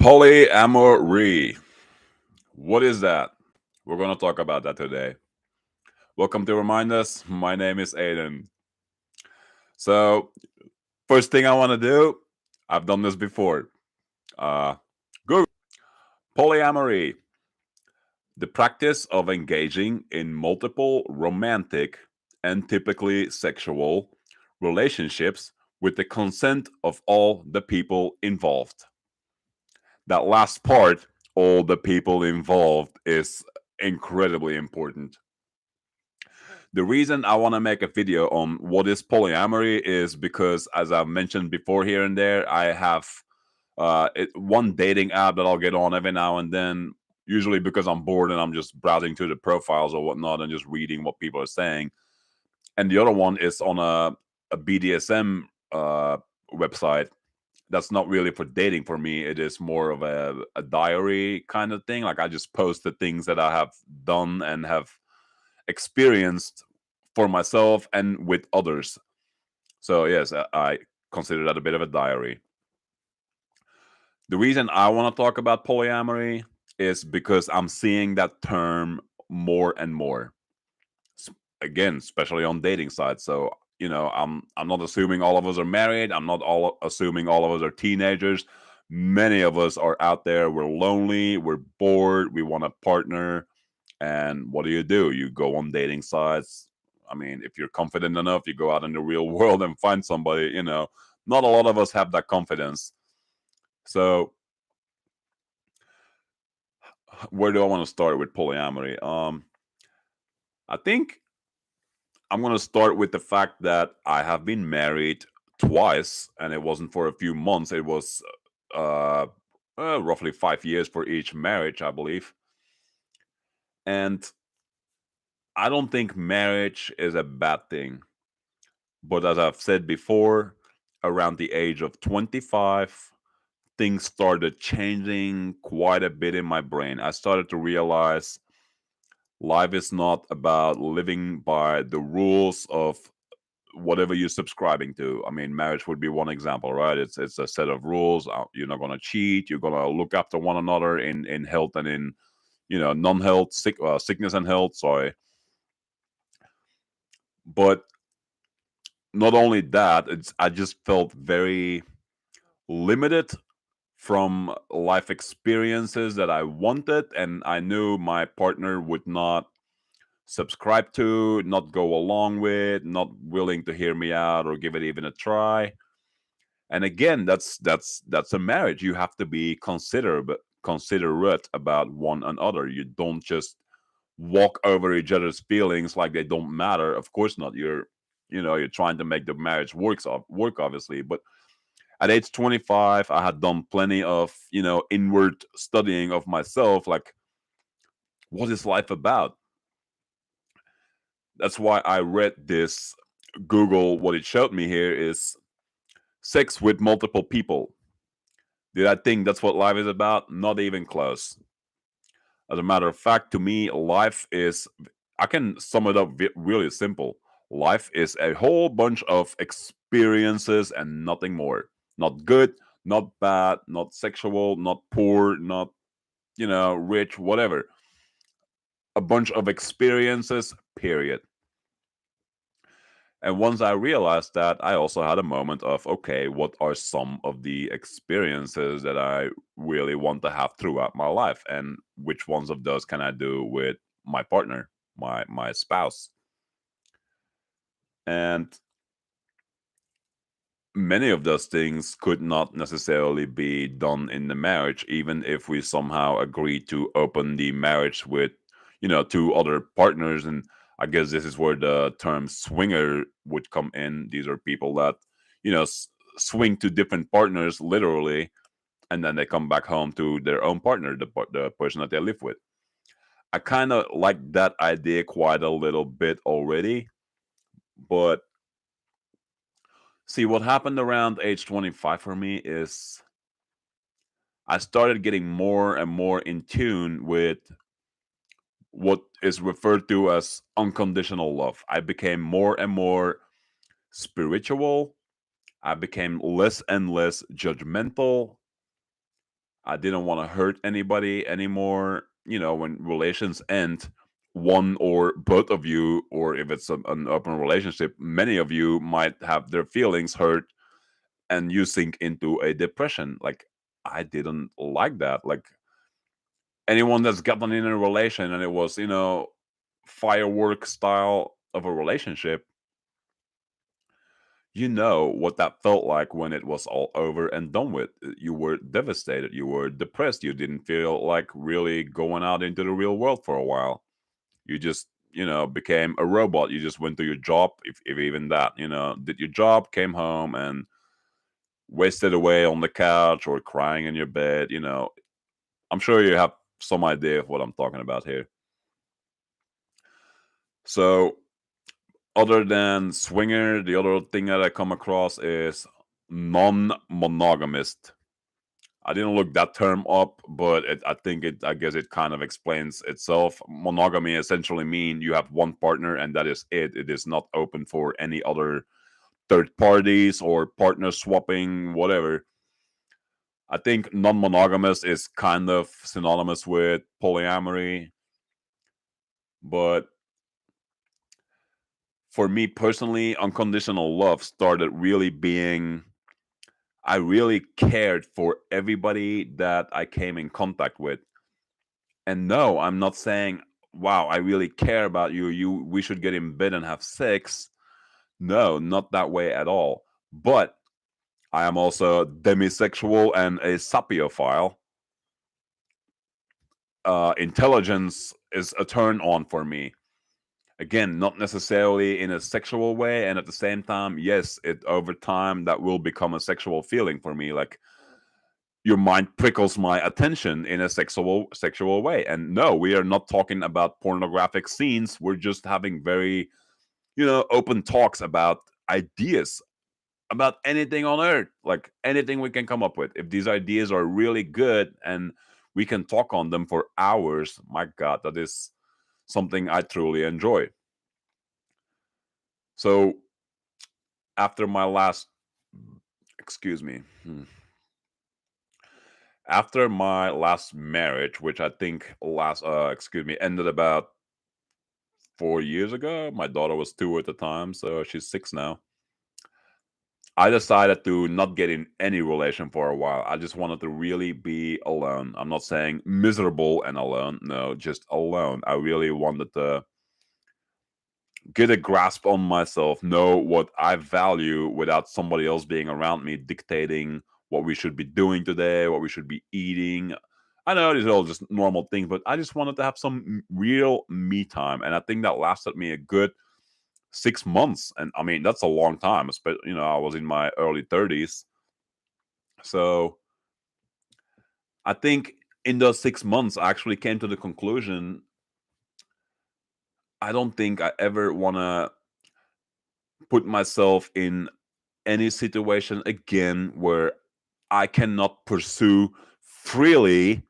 Polyamory. What is that? We're going to talk about that today. Welcome to Remind Us. My name is Aiden. So, first thing I want to do, I've done this before. Google polyamory, the practice of engaging in multiple romantic and typically sexual relationships with the consent of all the people involved. That last part, all the people involved, is incredibly important. The reason I want to make a video on what is polyamory is because, as I've mentioned before here and there, I have one dating app that I'll get on every now and then, usually because I'm bored and I'm just browsing through the profiles or whatnot and just reading what people are saying. And the other one is on a BDSM website. That's not really for dating for me. It is more of a diary kind of thing. Like I just post the things that I have done and have experienced for myself and with others. So yes, I consider that a bit of a diary. The reason I want to talk about polyamory is because I'm seeing that term more and more. Again, especially on dating sites. So I'm not assuming all of us are married. I'm not all assuming all of us are teenagers. Many of us are out there. We're lonely. We're bored. We want a partner. And what do? You go on dating sites. I mean, if you're confident enough, you go out in the real world and find somebody. Not a lot of us have that confidence. So, where do I want to start with polyamory? I think I'm going to start with the fact that I have been married twice, and it wasn't for a few months. It was uh, roughly 5 years for each marriage, I believe. And I don't think marriage is a bad thing. But as I've said before, around the age of 25, things started changing quite a bit in my brain. I started to realize life is not about living by the rules of whatever you're subscribing to. I mean, marriage would be one example, right? It's a set of rules. You're not going to cheat. You're going to look after one another in health and in non-health, sickness and health. Sorry, but not only that, I just felt very limited from life experiences that I wanted, and I knew my partner would not subscribe to, not go along with, not willing to hear me out or give it even a try. And again, that's a marriage. You have to be considerate about one another. You don't just walk over each other's feelings like they don't matter. Of course not. You're trying to make the marriage work obviously, but at age 25, I had done plenty of inward studying of myself, like what is life about. That's why I read this. Google, what it showed me here is sex with multiple people. Did I think that's what life is about? Not even close. As a matter of fact, to me, life is, I can sum it up really simple. Life is a whole bunch of experiences and nothing more. Not good, not bad, not sexual, not poor, not, rich, whatever. A bunch of experiences, period. And once I realized that, I also had a moment of, okay, what are some of the experiences that I really want to have throughout my life? And which ones of those can I do with my partner, my spouse? And many of those things could not necessarily be done in the marriage, even if we somehow agree to open the marriage with, two other partners. And I guess this is where the term swinger would come in. These are people that, swing to different partners literally, and then they come back home to their own partner, the person that they live with. I kind of like that idea quite a little bit already, but see, what happened around age 25 for me is I started getting more and more in tune with what is referred to as unconditional love. I became more and more spiritual. I became less and less judgmental. I didn't want to hurt anybody anymore. When relations end, one or both of you, or if it's an open relationship, many of you might have their feelings hurt and you sink into a depression. Like, I didn't like that. Like, anyone that's gotten in a relation and it was, firework style of a relationship, you know what that felt like when it was all over and done with. You were devastated, you were depressed, you didn't feel like really going out into the real world for a while. You just, became a robot. You just went to your job, if even that, did your job, came home, and wasted away on the couch or crying in your bed. I'm sure you have some idea of what I'm talking about here. So, other than swinger, the other thing that I come across is non-monogamist. I didn't look that term up, but I guess it kind of explains itself. Monogamy essentially mean you have one partner and that is it. It is not open for any other third parties or partner swapping, whatever. I think non-monogamous is kind of synonymous with polyamory, but for me personally, unconditional love started really being, I really cared for everybody that I came in contact with. And no, I'm not saying, wow, I really care about you. We should get in bed and have sex. No, not that way at all. But I am also demisexual and a sapiophile. Intelligence is a turn on for me. Again, not necessarily in a sexual way, and at the same time, yes, it over time that will become a sexual feeling for me. Like, your mind prickles my attention in a sexual way. And no, we are not talking about pornographic scenes. We're just having very, open talks about ideas, about anything on earth, like anything we can come up with. If these ideas are really good and we can talk on them for hours, my God, that is something I truly enjoy. So after my last, excuse me, after my last marriage, which I think ended about 4 years ago. My daughter was 2 at the time, so she's 6 now. I decided to not get in any relation for a while. I just wanted to really be alone. I'm not saying miserable and alone. No, just alone. I really wanted to get a grasp on myself, know what I value without somebody else being around me dictating what we should be doing today, what we should be eating. I know these are all just normal things, but I just wanted to have some real me time. And I think that lasted me a good 6 months. And I mean, that's a long time, especially, I was in my early 30s. So I think in those 6 months, I actually came to the conclusion I don't think I ever want to put myself in any situation again where I cannot pursue freely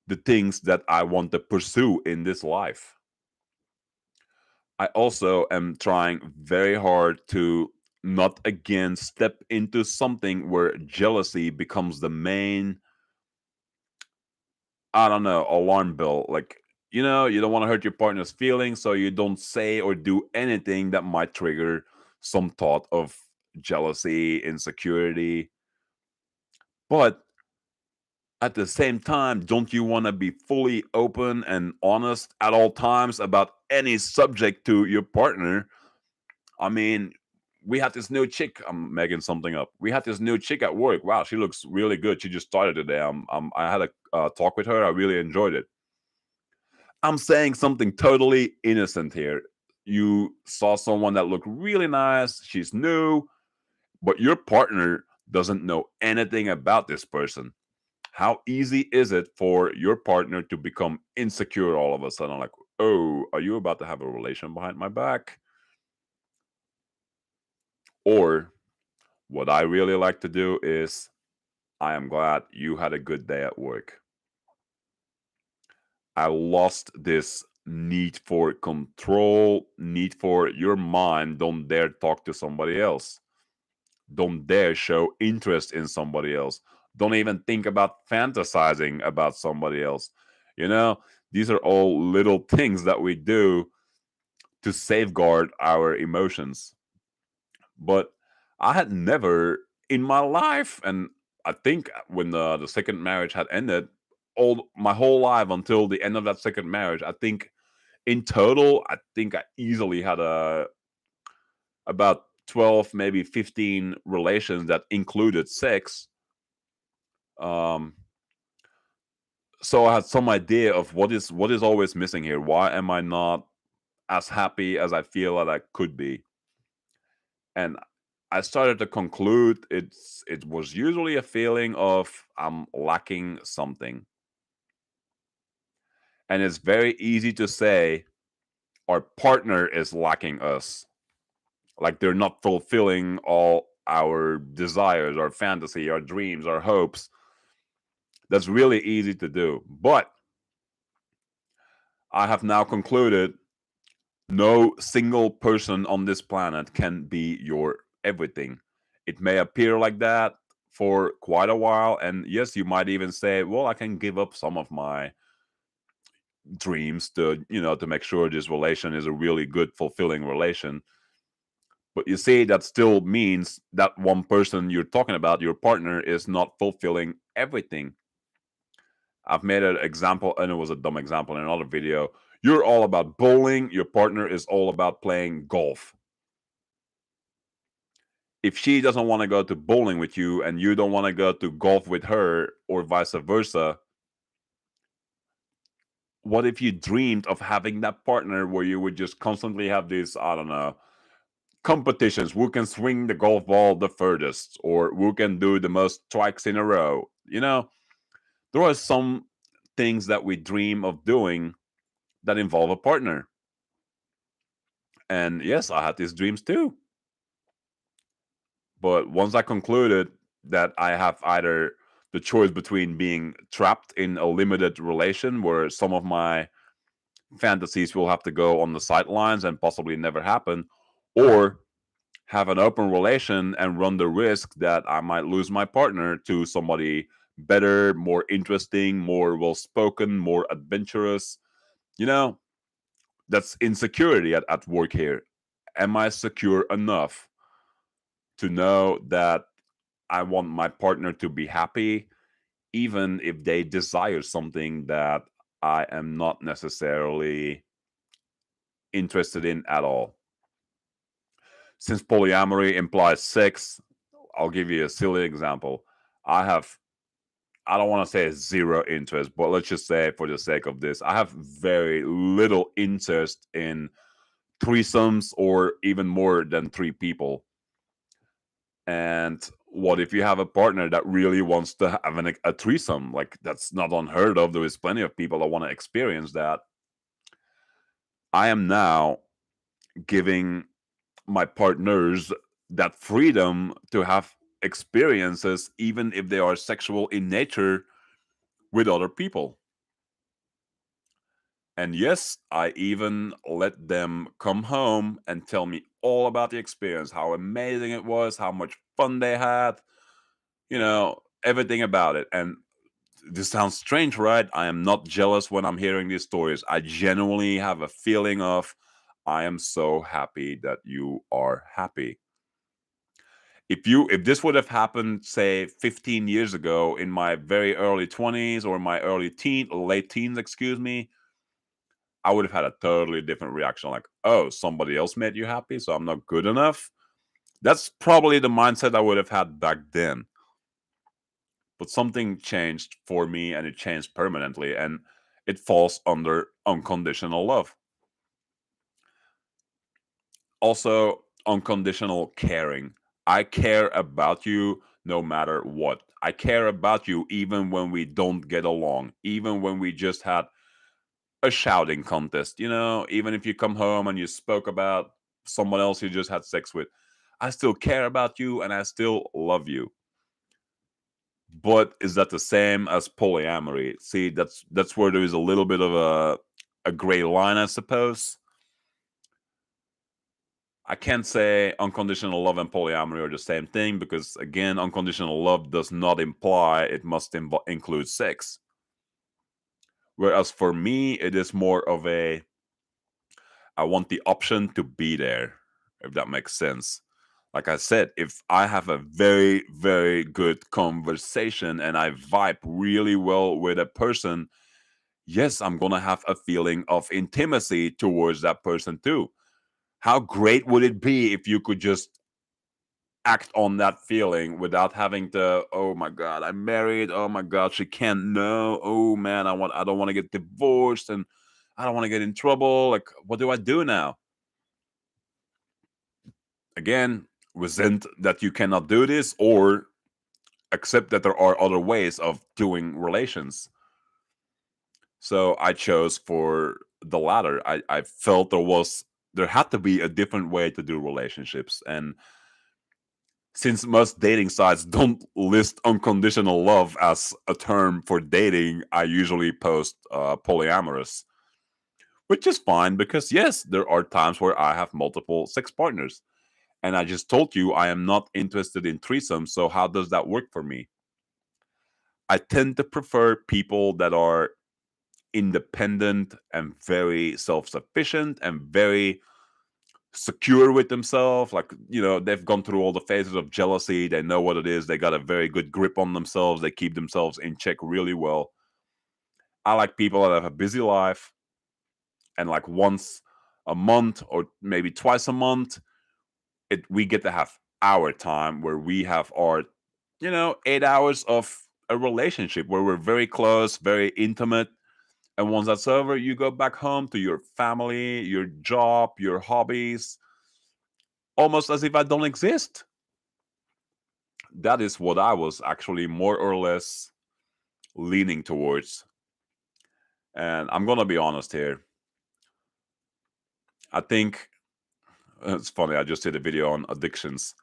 the things that I want to pursue in this life. I also am trying very hard to not again step into something where jealousy becomes the main, I don't know, alarm bell. Like, you don't want to hurt your partner's feelings, so you don't say or do anything that might trigger some thought of jealousy, insecurity. But at the same time, don't you want to be fully open and honest at all times about any subject to your partner? I mean, we had this new chick. I'm making something up. We had this new chick at work. Wow, she looks really good. She just started today. I had a talk with her. I really enjoyed it. I'm saying something totally innocent here. You saw someone that looked really nice. She's new, but your partner doesn't know anything about this person. How easy is it for your partner to become insecure all of a sudden? Like, oh, are you about to have a relation behind my back? Or what I really like to do is, I am glad you had a good day at work. I lost this need for control, need for your mind. Don't dare talk to somebody else. Don't dare show interest in somebody else. Don't even think about fantasizing about somebody else. You know, these are all little things that we do to safeguard our emotions. But I had never in my life, and I think when the second marriage had ended, all my whole life until the end of that second marriage, I think in total, I think I easily had about 12, maybe 15 relations that included sex. Um, so I had some idea of what is always missing here. Why am I not as happy as I feel that I could be? And I started to conclude it was usually a feeling of I'm lacking something. And it's very easy to say our partner is lacking us. Like they're not fulfilling all our desires, our fantasy, our dreams, our hopes. That's really easy to do. But I have now concluded no single person on this planet can be your everything. It may appear like that for quite a while. And yes, you might even say, well, I can give up some of my dreams to make sure this relation is a really good, fulfilling relation. But you see, that still means that one person you're talking about, your partner, is not fulfilling everything. I've made an example, and it was a dumb example in another video. You're all about bowling, your partner is all about playing golf. If she doesn't want to go to bowling with you and you don't want to go to golf with her, or vice versa, what if you dreamed of having that partner where you would just constantly have these, I don't know, competitions? Who can swing the golf ball the furthest, or who can do the most strikes in a row? There are some things that we dream of doing that involve a partner. And yes, I had these dreams too. But once I concluded that I have either the choice between being trapped in a limited relation where some of my fantasies will have to go on the sidelines and possibly never happen, or have an open relation and run the risk that I might lose my partner to somebody better, more interesting, more well spoken, more adventurous. You know, that's insecurity at work here. Am I secure enough to know that I want my partner to be happy, even if they desire something that I am not necessarily interested in at all? Since polyamory implies sex, I'll give you a silly example. I have, I don't want to say zero interest, but let's just say for the sake of this, I have very little interest in threesomes or even more than three people. And what if you have a partner that really wants to have a threesome? Like, that's not unheard of. There is plenty of people that want to experience that. I am now giving my partners that freedom to have experiences, even if they are sexual in nature, with other people. And yes, I even let them come home and tell me all about the experience, how amazing it was, how much fun they had, everything about it. And this sounds strange, right? I am not jealous when I'm hearing these stories. I genuinely have a feeling of, I am so happy that you are happy. If this would have happened, say 15 years ago, in my very early 20s or my late teens, excuse me, I would have had a totally different reaction. Like, oh, somebody else made you happy, so I'm not good enough. That's probably the mindset I would have had back then. But something changed for me, and it changed permanently, and it falls under unconditional love. Also, unconditional caring. I care about you no matter what. I care about you even when we don't get along, even when we just had a shouting contest, even if you come home and you spoke about someone else you just had sex with. I still care about you and I still love you. But is that the same as polyamory? See, that's where there is a little bit of a gray line, I suppose. I can't say unconditional love and polyamory are the same thing because, again, unconditional love does not imply it must include sex. Whereas for me, it is more of a I want the option to be there, if that makes sense. Like I said, if I have a very, very good conversation and I vibe really well with a person, yes, I'm going to have a feeling of intimacy towards that person too. How great would it be if you could just act on that feeling without having to, oh my god, I'm married, oh my god, she can't know, oh man, I don't want to get divorced and I don't want to get in trouble, like what do I do now? Again, resent that you cannot do this or accept that there are other ways of doing relations. So I chose for the latter. I felt there had to be a different way to do relationships. And since most dating sites don't list unconditional love as a term for dating, I usually post polyamorous, which is fine because, yes, there are times where I have multiple sex partners. And I just told you I am not interested in threesomes. So, how does that work for me? I tend to prefer people that are independent and very self sufficient and very secure with themselves. Like, they've gone through all the phases of jealousy. They know what it is. They got a very good grip on themselves. They keep themselves in check really well. I like people that have a busy life and like once a month or maybe twice a month, we get to have our time where we have our 8 hours of a relationship where we're very close, very intimate. And once that's over, you go back home to your family, your job, your hobbies, almost as if I don't exist. That is what I was actually more or less leaning towards. And I'm going to be honest here. I think it's funny. I just did a video on addictions.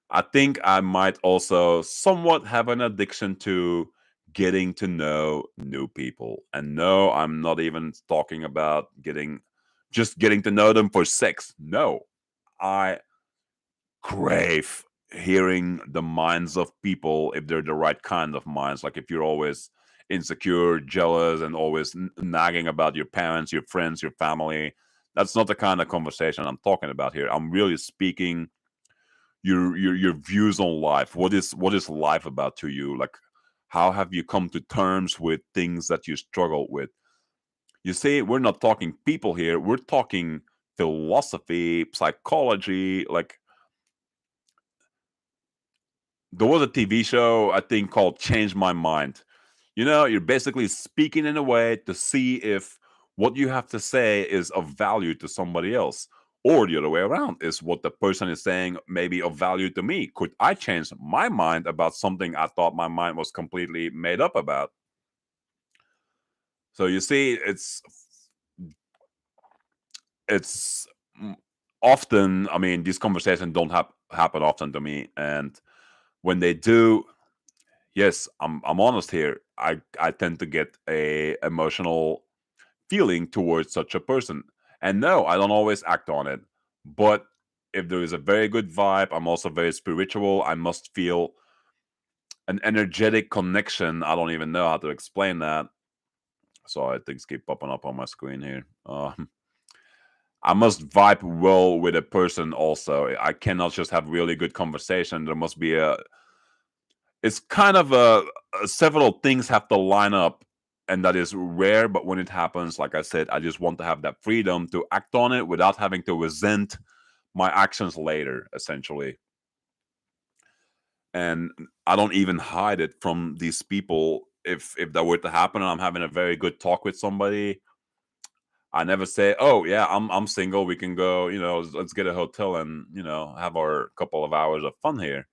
I think I might also somewhat have an addiction to getting to know new people. And no, I'm not even talking about getting to know them for sex. No, I crave hearing the minds of people if they're the right kind of minds. Like if you're always insecure, jealous, and always nagging about your parents, your friends, your family. That's not the kind of conversation I'm talking about here. I'm really speaking your views on life. What is life about to you? Like how have you come to terms with things that you struggle with? You see, we're not talking people here. We're talking philosophy, psychology. Like there was a TV show I think called Change My Mind. You're basically speaking in a way to see if what you have to say is of value to somebody else. Or the other way around is what the person is saying maybe of value to me. Could I change my mind about something I thought my mind was completely made up about? So you see, it's often, I mean, these conversations don't happen often to me. And when they do, yes, I'm honest here. I tend to get a emotional feeling towards such a person. And no, I don't always act on it. But if there is a very good vibe, I'm also very spiritual. I must feel an energetic connection. I don't even know how to explain that. Sorry, things keep popping up on my screen here. I must vibe well with a person also. I cannot just have really good conversation. There must be it's kind of several things have to line up, and that is rare, but when it happens, like I said, I just want to have that freedom to act on it without having to resent my actions later, essentially. And I don't even hide it from these people. If that were to happen and I'm having a very good talk with somebody, I never say, oh yeah, I'm single, we can go, let's get a hotel and have our couple of hours of fun here.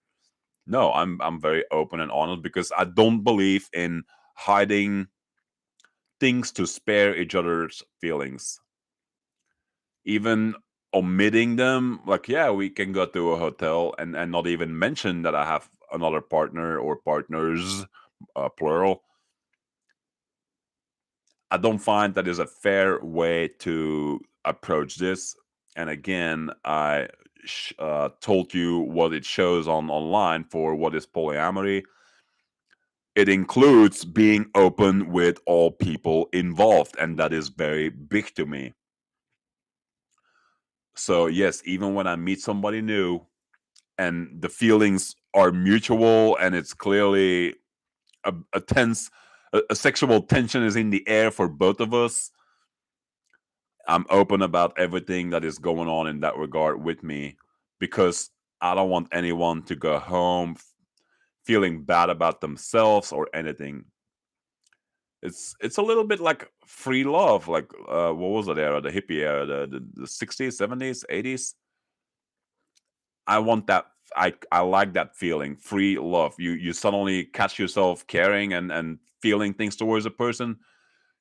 No, I'm very open and honest because I don't believe in hiding things to spare each other's feelings. Even omitting them, like yeah, we can go to a hotel and not even mention that I have another partner or partners, plural. I don't find that is a fair way to approach this. And again, I told you what it shows on online for what is polyamory. It includes being open with all people involved, and that is very big to me. So yes, even when I meet somebody new and the feelings are mutual and it's clearly a tense, a sexual tension is in the air for both of us, I'm open about everything that is going on in that regard with me, because I don't want anyone to go home feeling bad about themselves or anything. It's a little bit like free love, like what was that era? The hippie era, the 60s, 70s, 80s. I want that. I like that feeling, free love. You suddenly catch yourself caring and feeling things towards a person.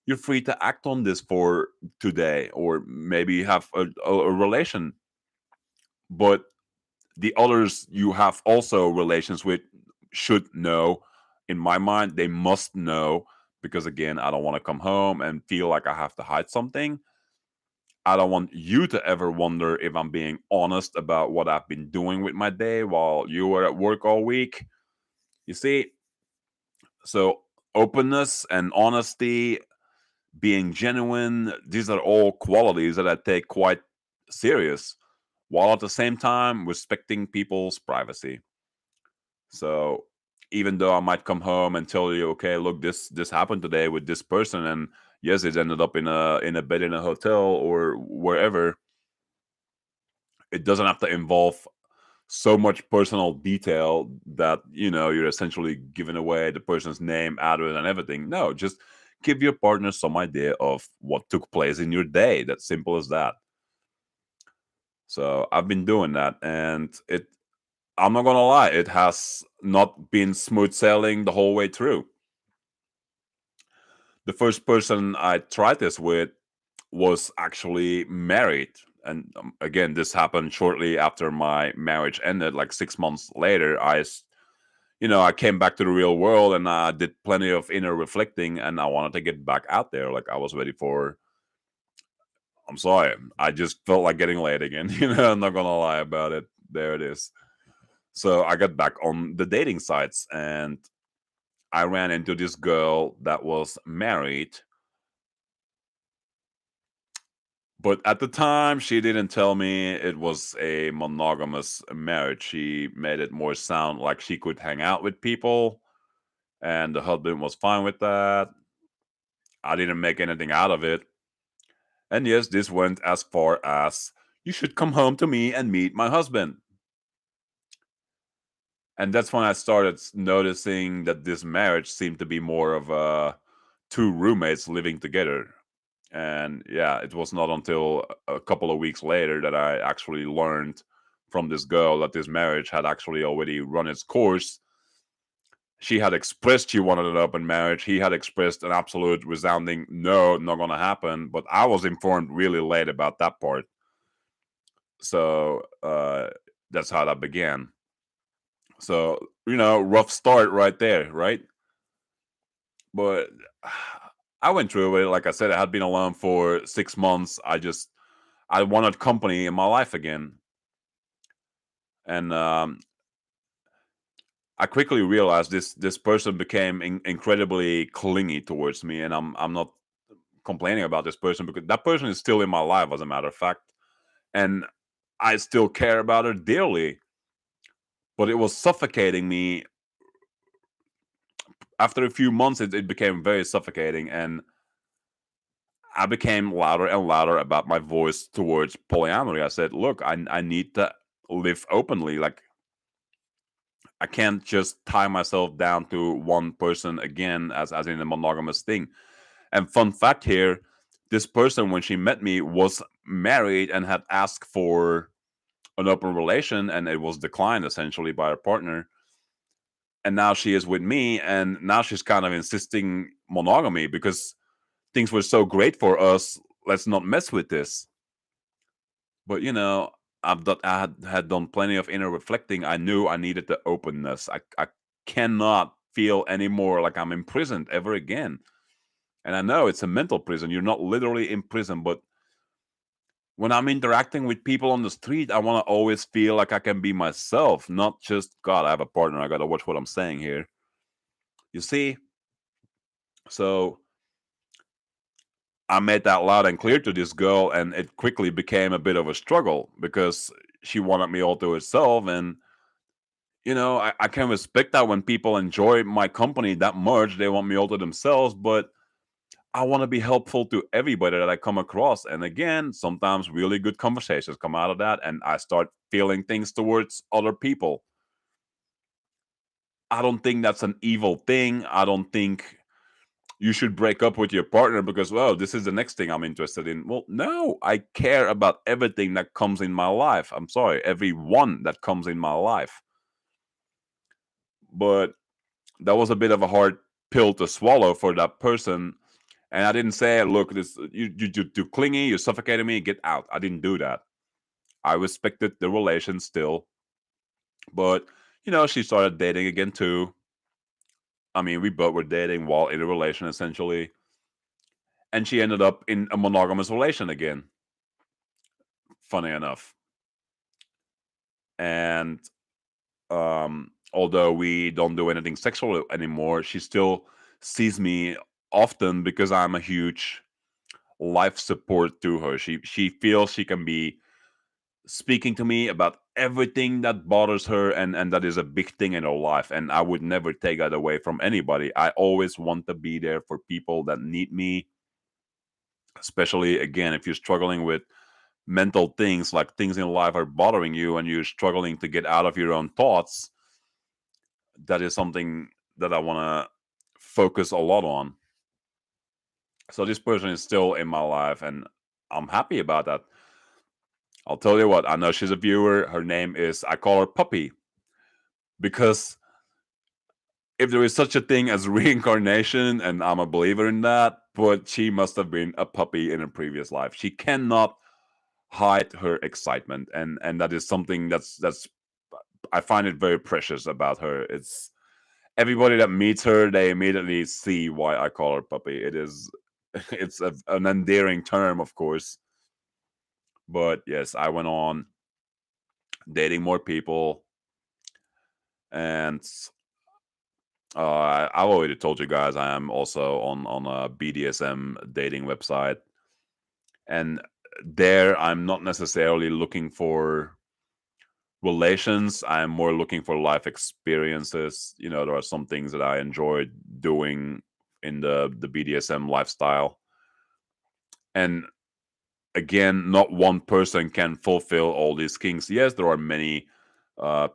You're free to act on this for today, or maybe have a relation. But the others you have also relations with should know. In my mind, they must know, because again, I don't want to come home and feel like I have to hide something. I don't want you to ever wonder if I'm being honest about what I've been doing with my day while you were at work all week. You see, so openness and honesty, being genuine, these are all qualities that I take quite serious, while at the same time respecting people's privacy. So even though I might come home and tell you, okay, look, this happened today with this person, and yes, it ended up in a bed in a hotel or wherever, it doesn't have to involve so much personal detail that you're essentially giving away the person's name, address, and everything. No, just give your partner some idea of what took place in your day. That's simple as that. So I've been doing that, and I'm not gonna lie, it has not been smooth sailing the whole way through. The first person I tried this with was actually married. And again, this happened shortly after my marriage ended, like 6 months later. I came back to the real world, and I did plenty of inner reflecting, and I wanted to get back out there. Like I was ready for, I'm sorry, I just felt like getting laid again. I'm not gonna lie about it. There it is. So I got back on the dating sites, and I ran into this girl that was married. But at the time, she didn't tell me it was a monogamous marriage. She made it more sound like she could hang out with people, and the husband was fine with that. I didn't make anything out of it. And yes, this went as far as, you should come home to me and meet my husband. And that's when I started noticing that this marriage seemed to be more of two roommates living together. And yeah, it was not until a couple of weeks later that I actually learned from this girl that this marriage had actually already run its course. She had expressed she wanted an open marriage. He had expressed an absolute resounding no, not gonna happen. But I was informed really late about that part. So that's how that began. So, rough start right there, right? But I went through it. Like I said, I had been alone for 6 months. I wanted company in my life again. And I quickly realized this person became incredibly clingy towards me, and I'm not complaining about this person, because that person is still in my life, as a matter of fact, and I still care about her dearly. But it was suffocating me. After a few months, it became very suffocating, and I became louder and louder about my voice towards polyamory. I said, "Look, I need to live openly. Like I can't just tie myself down to one person again, as in a monogamous thing." And fun fact here, this person, when she met me, was married and had asked for an open relation, and it was declined essentially by her partner. And now she is with me, and now she's kind of insisting monogamy because things were so great for us. Let's not mess with this. But I had done plenty of inner reflecting. I knew I needed the openness. I cannot feel anymore like I'm imprisoned ever again. And I know it's a mental prison. You're not literally in prison, but When I'm interacting with people on the street, I want to always feel like I can be myself, not just, God, I have a partner. I got to watch what I'm saying here. You see? So I made that loud and clear to this girl, and it quickly became a bit of a struggle because she wanted me all to herself. And, I can respect that when people enjoy my company that much, they want me all to themselves. But I want to be helpful to everybody that I come across. And again, sometimes really good conversations come out of that, and I start feeling things towards other people. I don't think that's an evil thing. I don't think you should break up with your partner because, well, this is the next thing I'm interested in. Well, no, I care about everything that comes in my life. I'm sorry, everyone that comes in my life. But that was a bit of a hard pill to swallow for that person. And I didn't say, look, this you're too clingy, you're suffocating me, get out. I didn't do that. I respected the relation still. But, she started dating again too. I mean, we both were dating while in a relation essentially. And she ended up in a monogamous relation again, funny enough. And although we don't do anything sexual anymore, she still sees me often because I'm a huge life support to her. She feels she can be speaking to me about everything that bothers her, and that is a big thing in her life, and I would never take that away from anybody. I always want to be there for people that need me, especially again if you're struggling with mental things, like things in life are bothering you and you're struggling to get out of your own thoughts. That is something that I want to focus a lot on. So this person is still in my life, and I'm happy about that. I'll tell you what, I know she's a viewer. Her name is, I call her Puppy, because if there is such a thing as reincarnation, and I'm a believer in that, but she must have been a puppy in a previous life. She cannot hide her excitement, and that is something that's I find it very precious about her. It's everybody that meets her, they immediately see why I call her puppy. It is it's an endearing term, of course. But yes, I went on dating more people, and I've already told you guys I am also on a BDSM dating website, and there I'm not necessarily looking for relations. I'm more looking for life experiences. There are some things that I enjoy doing in the BDSM lifestyle, and again, not one person can fulfill all these kinks. Yes, there are many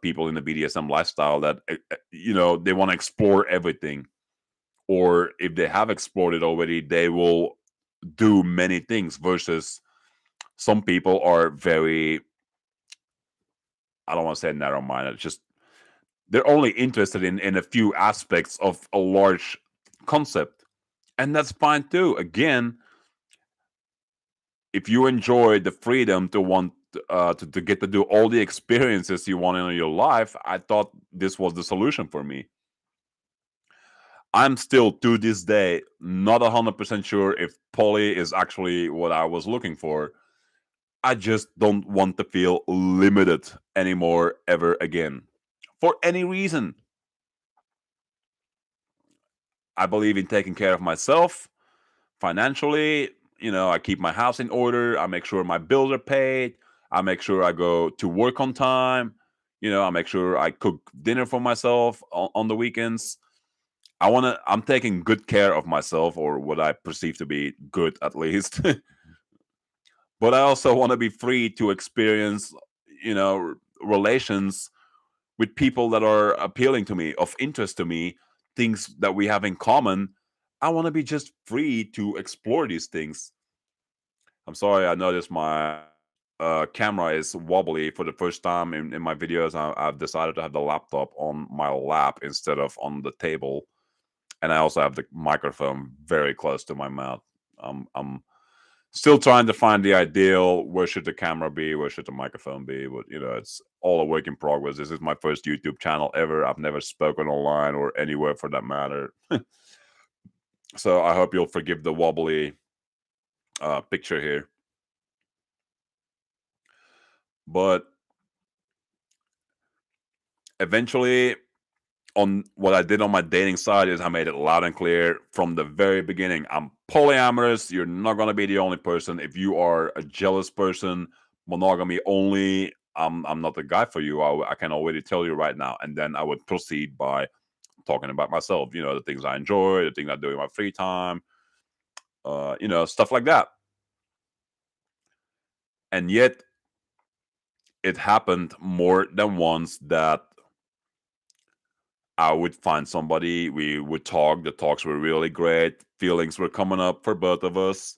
people in the BDSM lifestyle that they want to explore everything, or if they have explored it already, they will do many things. Versus some people are very, I don't want to say narrow-minded, just they're only interested in a few aspects of a large concept, and that's fine too. Again, if you enjoy the freedom to want to get to do all the experiences you want in your life, I thought this was the solution for me. I'm still to this day not 100% sure if poly is actually what I was looking for. I just don't want to feel limited anymore ever again for any reason. I believe in taking care of myself financially. I keep my house in order. I make sure my bills are paid. I make sure I go to work on time. I make sure I cook dinner for myself on the weekends. I'm taking good care of myself, or what I perceive to be good at least. But I also want to be free to experience, relations with people that are appealing to me, of interest to me, things that we have in common. I want to be just free to explore these things. I'm sorry, I noticed my camera is wobbly for the first time in my videos. I've decided to have the laptop on my lap instead of on the table. And I also have the microphone very close to my mouth. I'm still trying to find the ideal, where should the camera be, where should the microphone be, but it's all a work in progress. This is my first YouTube channel ever. I've never spoken online or anywhere for that matter. So I hope you'll forgive the wobbly picture here. But eventually, on what I did on my dating side is I made it loud and clear from the very beginning. I'm polyamorous. You're not going to be the only person. If you are a jealous person, monogamy only, I'm not the guy for you. I can already tell you right now. And then I would proceed by talking about myself, the things I enjoy, the things I do in my free time, stuff like that. And yet, it happened more than once that I would find somebody, we would talk, the talks were really great, feelings were coming up for both of us.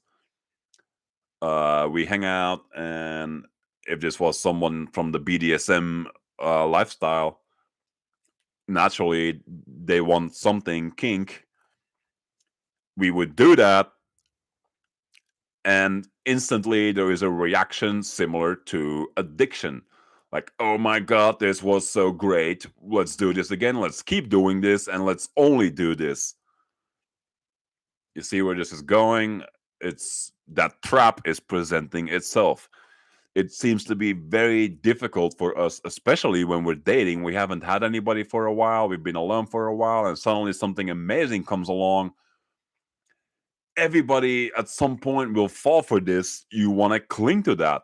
We hang out, and if this was someone from the BDSM lifestyle, naturally they want something kink. We would do that, and instantly there is a reaction similar to addiction. Like, oh my god, this was so great. Let's do this again. Let's keep doing this, and let's only do this. You see where this is going? It's that trap is presenting itself. It seems to be very difficult for us, especially when we're dating. We haven't had anybody for a while, we've been alone for a while, and suddenly something amazing comes along. Everybody at some point will fall for this. You want to cling to that.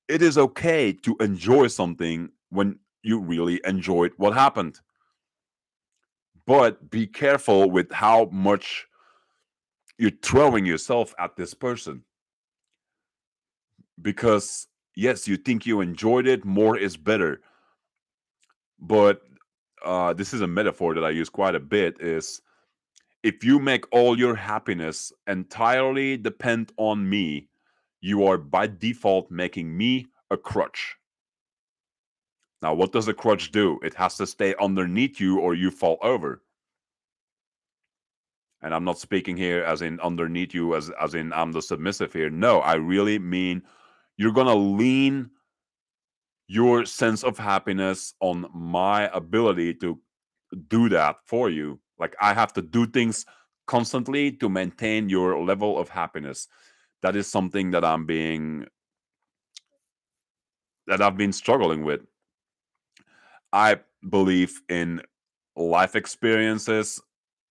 It is okay to enjoy something when you really enjoyed what happened. But be careful with how much you're throwing yourself at this person. Because, yes, you think you enjoyed it, more is better. But this is a metaphor that I use quite a bit is if you make all your happiness entirely depend on me, you are by default making me a crutch. Now, what does a crutch do? It has to stay underneath you or you fall over. And I'm not speaking here as in underneath you, as in I'm the submissive here. No, I really mean you're going to lean your sense of happiness on my ability to do that for you. Like I have to do things constantly to maintain your level of happiness. That is something that I've been struggling with. I believe in life experiences,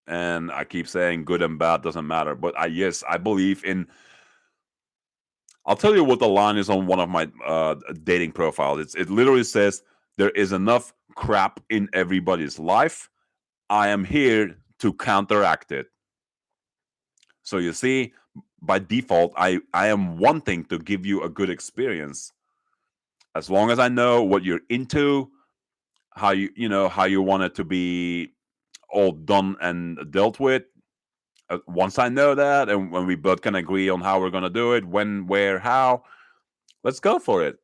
and I keep saying good and bad doesn't matter, but I believe in. I'll tell you what the line is on one of my dating profiles. It literally says there is enough crap in everybody's life. I am here to counteract it. So you see, by default, I am wanting to give you a good experience. As long as I know what you're into, how you want it to be all done and dealt with. Once I know that, and when we both can agree on how we're gonna do it, when, where, how, let's go for it.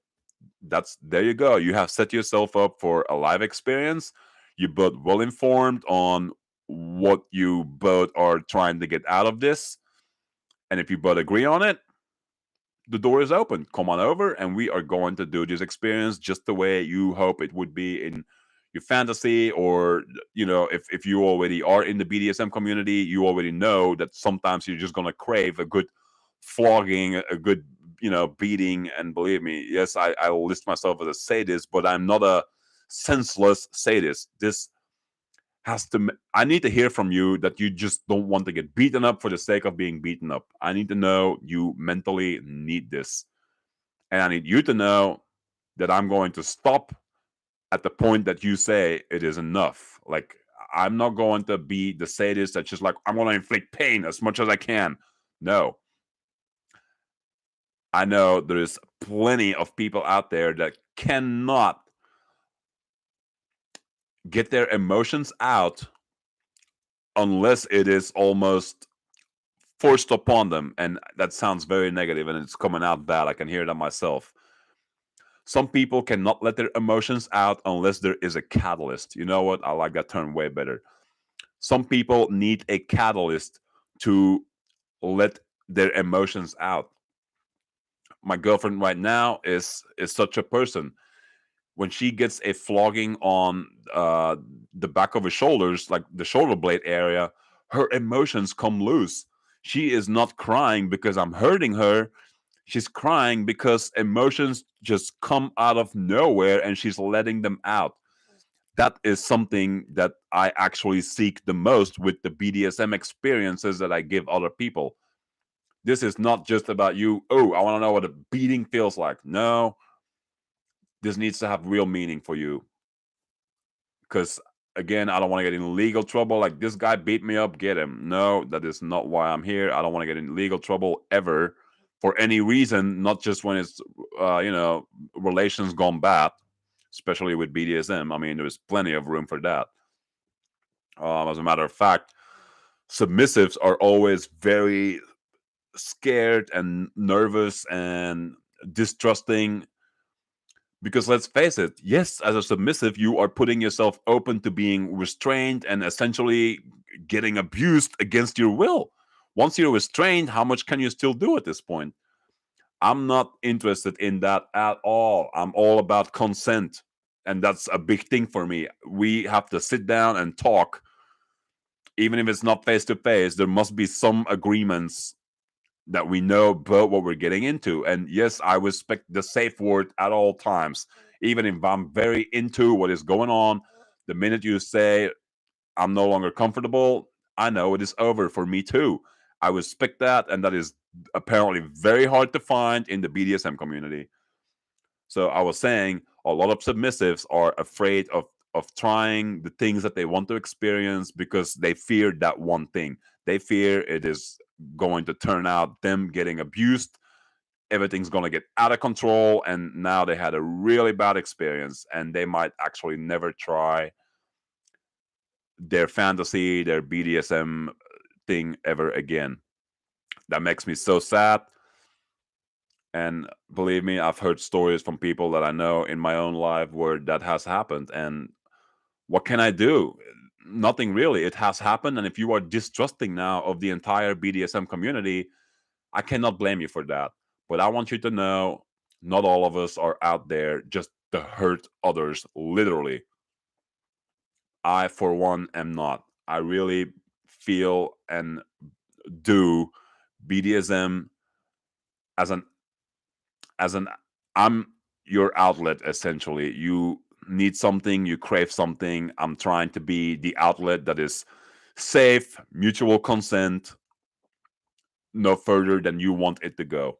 There you go. You have set yourself up for a live experience. You both well informed on what you both are trying to get out of this. And if you both agree on it, the door is open. Come on over, and we are going to do this experience just the way you hope it would be in your fantasy. Or, if you already are in the BDSM community, you already know that sometimes you're just going to crave a good flogging, a good, beating. And believe me, yes, I list myself as a sadist, but I'm not a senseless sadist. This I need to hear from you that you just don't want to get beaten up for the sake of being beaten up. I need to know you mentally need this. And I need you to know that I'm going to stop at the point that you say it is enough. Like, I'm not going to be the sadist that's just like, I'm going to inflict pain as much as I can. No. I know there's plenty of people out there that cannot get their emotions out unless it is almost forced upon them. And that sounds very negative and it's coming out bad. I can hear that myself. Some people cannot let their emotions out unless there is a catalyst. You know what? I like that term way better. Some people need a catalyst to let their emotions out. My girlfriend right now is such a person. When she gets a flogging on the back of her shoulders, like the shoulder blade area, her emotions come loose. She is not crying because I'm hurting her. She's crying because emotions just come out of nowhere and she's letting them out. That is something that I actually seek the most with the BDSM experiences that I give other people. This is not just about you, oh, I want to know what a beating feels like. No, this needs to have real meaning for you. Because, again, I don't want to get in legal trouble. Like, this guy beat me up, get him. No, that is not why I'm here. I don't want to get in legal trouble ever for any reason, not just when it's, relations gone bad, especially with BDSM. I mean, there's plenty of room for that. As a matter of fact, submissives are always very scared and nervous and distrusting because let's face it, yes, as a submissive, you are putting yourself open to being restrained and essentially getting abused against your will. Once you're restrained, how much can you still do at this point? I'm not interested in that at all. I'm all about consent. And that's a big thing for me. We have to sit down and talk. Even if it's not face to face, there must be some agreements that we know about what we're getting into. And yes, I respect the safe word at all times. Even if I'm very into what is going on, the minute you say I'm no longer comfortable, I know it is over for me too. I respect that, and that is apparently very hard to find in the BDSM community. So I was saying a lot of submissives are afraid of trying the things that they want to experience because they fear that one thing. They fear it is going to turn out them getting abused. Everything's going to get out of control. And now they had a really bad experience and they might actually never try their fantasy, their BDSM thing ever again. That makes me so sad. And believe me, I've heard stories from people that I know in my own life where that has happened. And what can I do? Nothing really. It has happened. And if you are distrusting now of the entire BDSM community, I cannot blame you for that. But I want you to know not all of us are out there just to hurt others, literally. I, for one, am not. I really feel and do BDSM as an as an I'm your outlet essentially. You need something, you crave something. I'm trying to be the outlet that is safe, mutual consent, no further than you want it to go.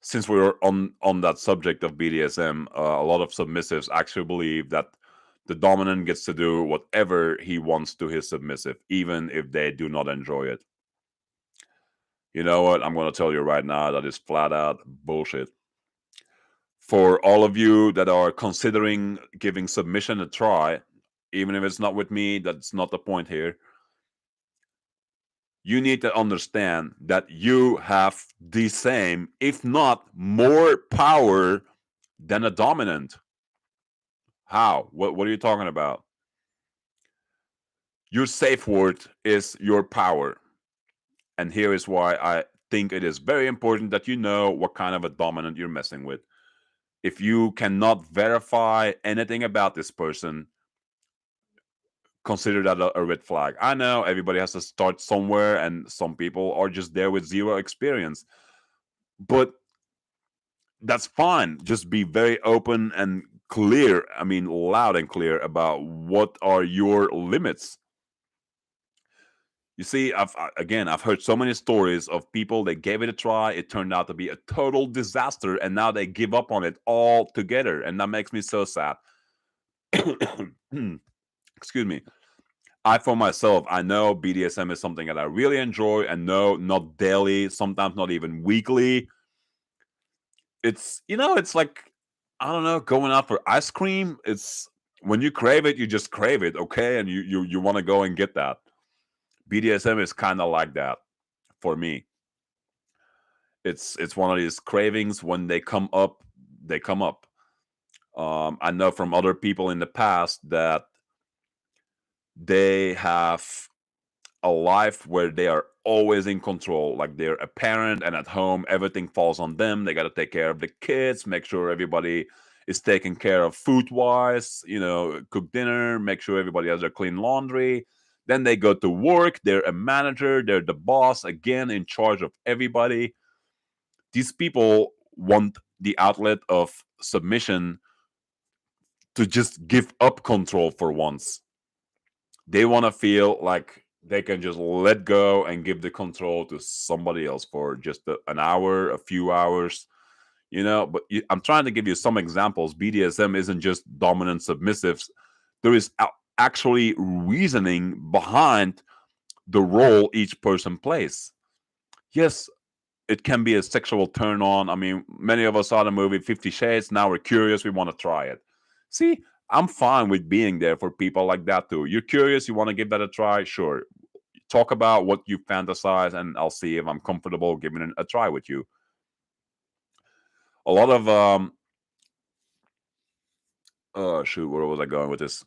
Since we're on that subject of BDSM, a lot of submissives actually believe that the dominant gets to do whatever he wants to his submissive, even if they do not enjoy it. You know what? I'm going to tell you right now that is flat out bullshit. For all of you that are considering giving submission a try, even if it's not with me, that's not the point here. You need to understand that you have the same, if not more power than a dominant. How? What are you talking about? Your safe word is your power. And here is why I think it is very important that you know what kind of a dominant you're messing with. If you cannot verify anything about this person, consider that a red flag. I know everybody has to start somewhere, and some people are just there with zero experience. But that's fine. Just be very open and clear. I mean, loud and clear about what are your limits. You see, I've heard so many stories of people that gave it a try. It turned out to be a total disaster, and now they give up on it altogether, and that makes me so sad. Excuse me. I, for myself, I know BDSM is something that I really enjoy, and no, not daily, sometimes not even weekly. It's like, I don't know, going out for ice cream. It's when you crave it, you just crave it, okay, and you want to go and get that. BDSM is kind of like that for me. It's one of these cravings. When they come up, they come up. I know from other people in the past that they have a life where they are always in control. Like, they're a parent, and at home everything falls on them. They got to take care of the kids, make sure everybody is taken care of food wise, cook dinner, make sure everybody has their clean laundry. Then they go to work, they're a manager, they're the boss, again in charge of everybody. These people want the outlet of submission to just give up control for once. They want to feel like they can just let go and give the control to somebody else for just an hour, a few hours, But I'm trying to give you some examples. BDSM isn't just dominant submissives. There is actually reasoning behind the role each person plays. Yes, it can be a sexual turn on. I mean, many of us saw the movie 50 Shades. Now we're curious. We want to try it. See, I'm fine with being there for people like that too. You're curious. You want to give that a try? Sure. Talk about what you fantasize, and I'll see if I'm comfortable giving it a try with you. A lot of oh shoot, where was I going with this?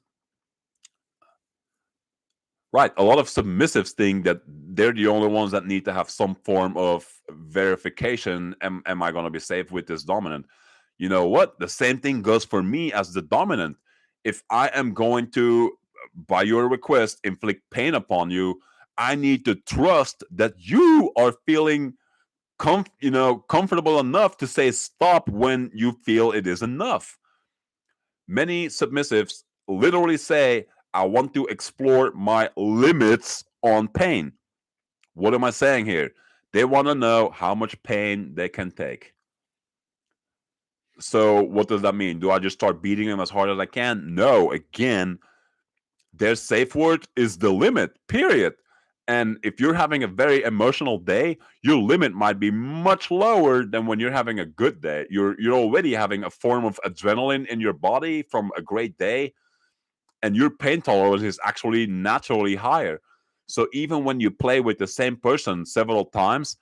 Right. A lot of submissives think that they're the only ones that need to have some form of verification. Am I going to be safe with this dominant? You know what? The same thing goes for me as the dominant. If I am going to, by your request, inflict pain upon you, I need to trust that you are feeling comfortable enough to say stop when you feel it is enough. Many submissives literally say, I want to explore my limits on pain. What am I saying here? They want to know how much pain they can take. So, what does that mean? Do I just start beating them as hard as I can? No. Again, their safe word is the limit, period. And if you're having a very emotional day, your limit might be much lower than when you're having a good day. You're already having a form of adrenaline in your body from a great day, and your pain tolerance is actually naturally higher. So even when you play with the same person several times,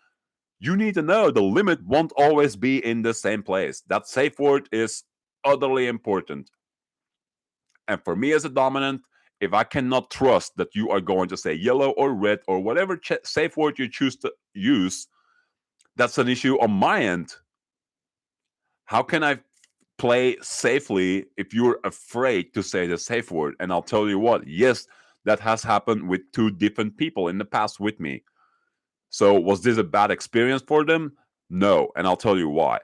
you need to know the limit won't always be in the same place. That safe word is utterly important. And for me as a dominant, if I cannot trust that you are going to say yellow or red or whatever safe word you choose to use, that's an issue on my end. How can I play safely if you're afraid to say the safe word? And I'll tell you what, yes, that has happened with two different people in the past with me. So, was this a bad experience for them? No. And I'll tell you why.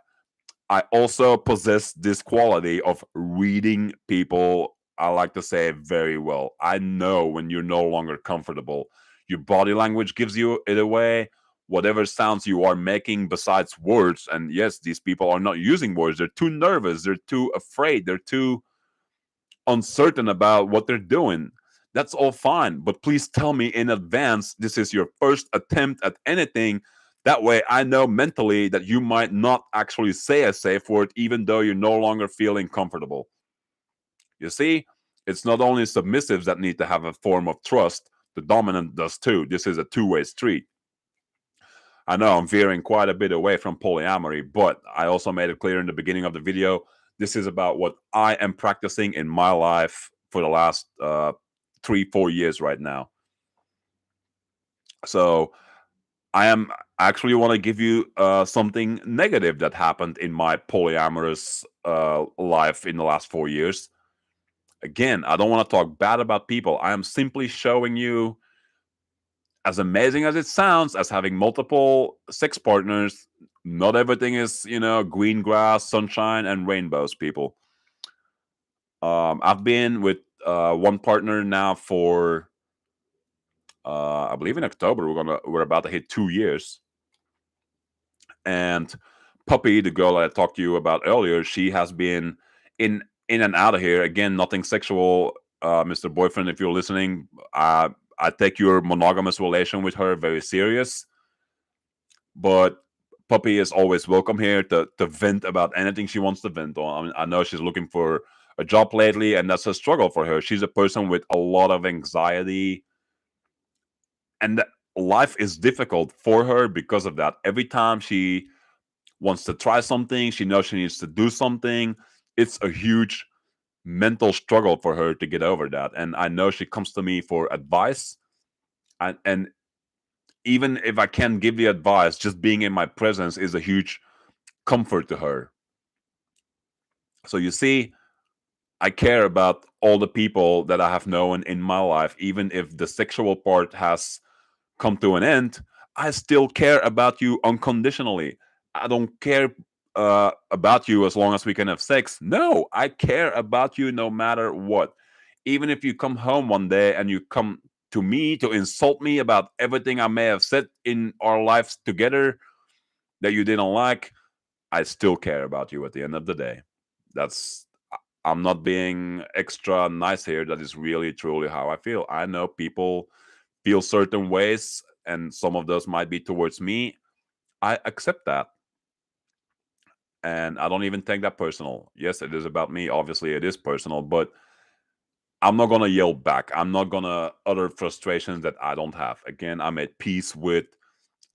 I also possess this quality of reading people, I like to say, very well. I know when you're no longer comfortable. Your body language gives you it away. Whatever sounds you are making besides words, and yes, these people are not using words. They're too nervous. They're too afraid. They're too uncertain about what they're doing. That's all fine. But please tell me in advance this is your first attempt at anything. That way, I know mentally that you might not actually say a safe word, even though you're no longer feeling comfortable. You see, it's not only submissives that need to have a form of trust, the dominant does too. This is a two-way street. I know I'm veering quite a bit away from polyamory, but I also made it clear in the beginning of the video this is about what I am practicing in my life for the last 3-4 years right now. So I am actually want to give you something negative that happened in my polyamorous life in the last 4 years. Again, I don't want to talk bad about people. I am simply showing you, as amazing as it sounds, as having multiple sex partners, not everything is, green grass, sunshine, and rainbows, people. I've been with one partner now for, I believe in October, we're about to hit 2 years. And Puppy, the girl I talked to you about earlier, she has been in and out of here. Again, nothing sexual, Mr. Boyfriend, if you're listening. I take your monogamous relation with her very serious. But Puppy is always welcome here to vent about anything she wants to vent on. I mean, I know she's looking for a job lately, and that's a struggle for her. She's a person with a lot of anxiety, and life is difficult for her because of that. Every time she wants to try something, she knows she needs to do something. It's a huge mental struggle for her to get over that. And I know she comes to me for advice. And even if I can't give the advice, just being in my presence is a huge comfort to her. So you see, I care about all the people that I have known in my life, even if the sexual part has come to an end. I still care about you unconditionally. I don't care about you as long as we can have sex. No, I care about you no matter what. Even if you come home one day and you come to me to insult me about everything I may have said in our lives together that you didn't like, I still care about you at the end of the day. That's I'm not being extra nice here. That is really truly how I feel. I know people feel certain ways, and some of those might be towards me. I accept that. And I don't even take that personal. Yes, it is about me. Obviously, it is personal, but I'm not gonna yell back. I'm not gonna utter frustrations that I don't have. Again, I'm at peace with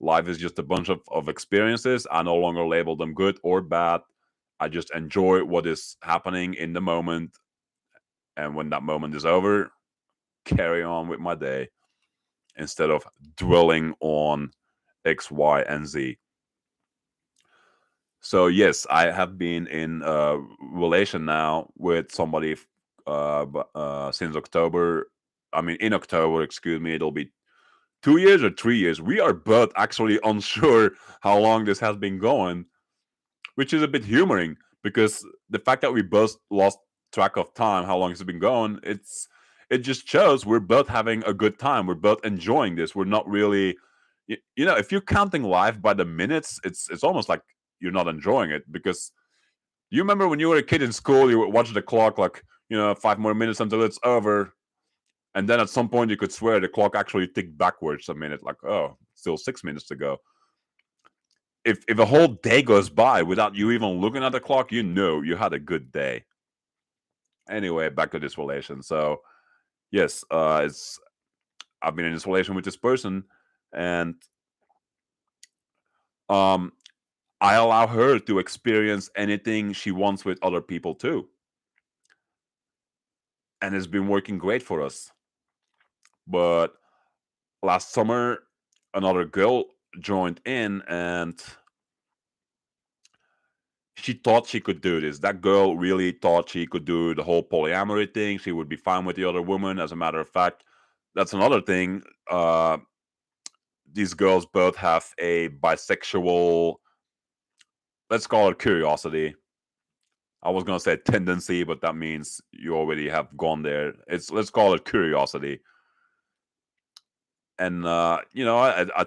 life is just a bunch of experiences. I no longer label them good or bad. I just enjoy what is happening in the moment. And when that moment is over, carry on with my day instead of dwelling on X, Y, and Z. So yes, I have been in a relation now with somebody since October. I mean, in October, excuse me, it'll be 2 years or 3 years. We are both actually unsure how long this has been going, which is a bit humoring because the fact that we both lost track of time, how long it's been going, it just shows we're both having a good time. We're both enjoying this. We're not really, if you're counting life by the minutes, it's almost like you're not enjoying it because you remember when you were a kid in school, you would watch the clock like 5 more minutes until it's over, and then at some point you could swear the clock actually ticked backwards a minute, like oh, still 6 minutes to go. If a whole day goes by without you even looking at the clock, you know you had a good day. Anyway, back to this relation. So yes, it's I've been in this relation with this person, and um, I allow her to experience anything she wants with other people too, and it's been working great for us. But last summer, another girl joined in, and she thought she could do this. That girl really thought she could do the whole polyamory thing. She would be fine with the other woman. As a matter of fact, that's another thing. These girls both have a bisexual, let's call it curiosity. I was gonna say tendency, but that means you already have gone there. It's let's call it curiosity. And I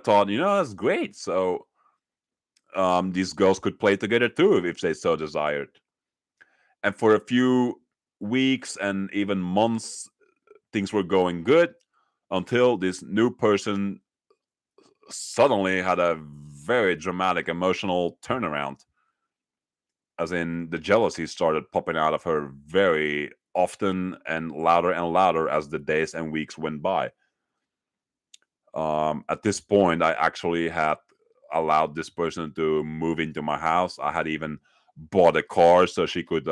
thought, that's great. So these girls could play together too if they so desired. And for a few weeks and even months, things were going good until this new person suddenly had a very dramatic emotional turnaround. As in, the jealousy started popping out of her very often and louder as the days and weeks went by. At this point, I actually had allowed this person to move into my house. I had even bought a car so she could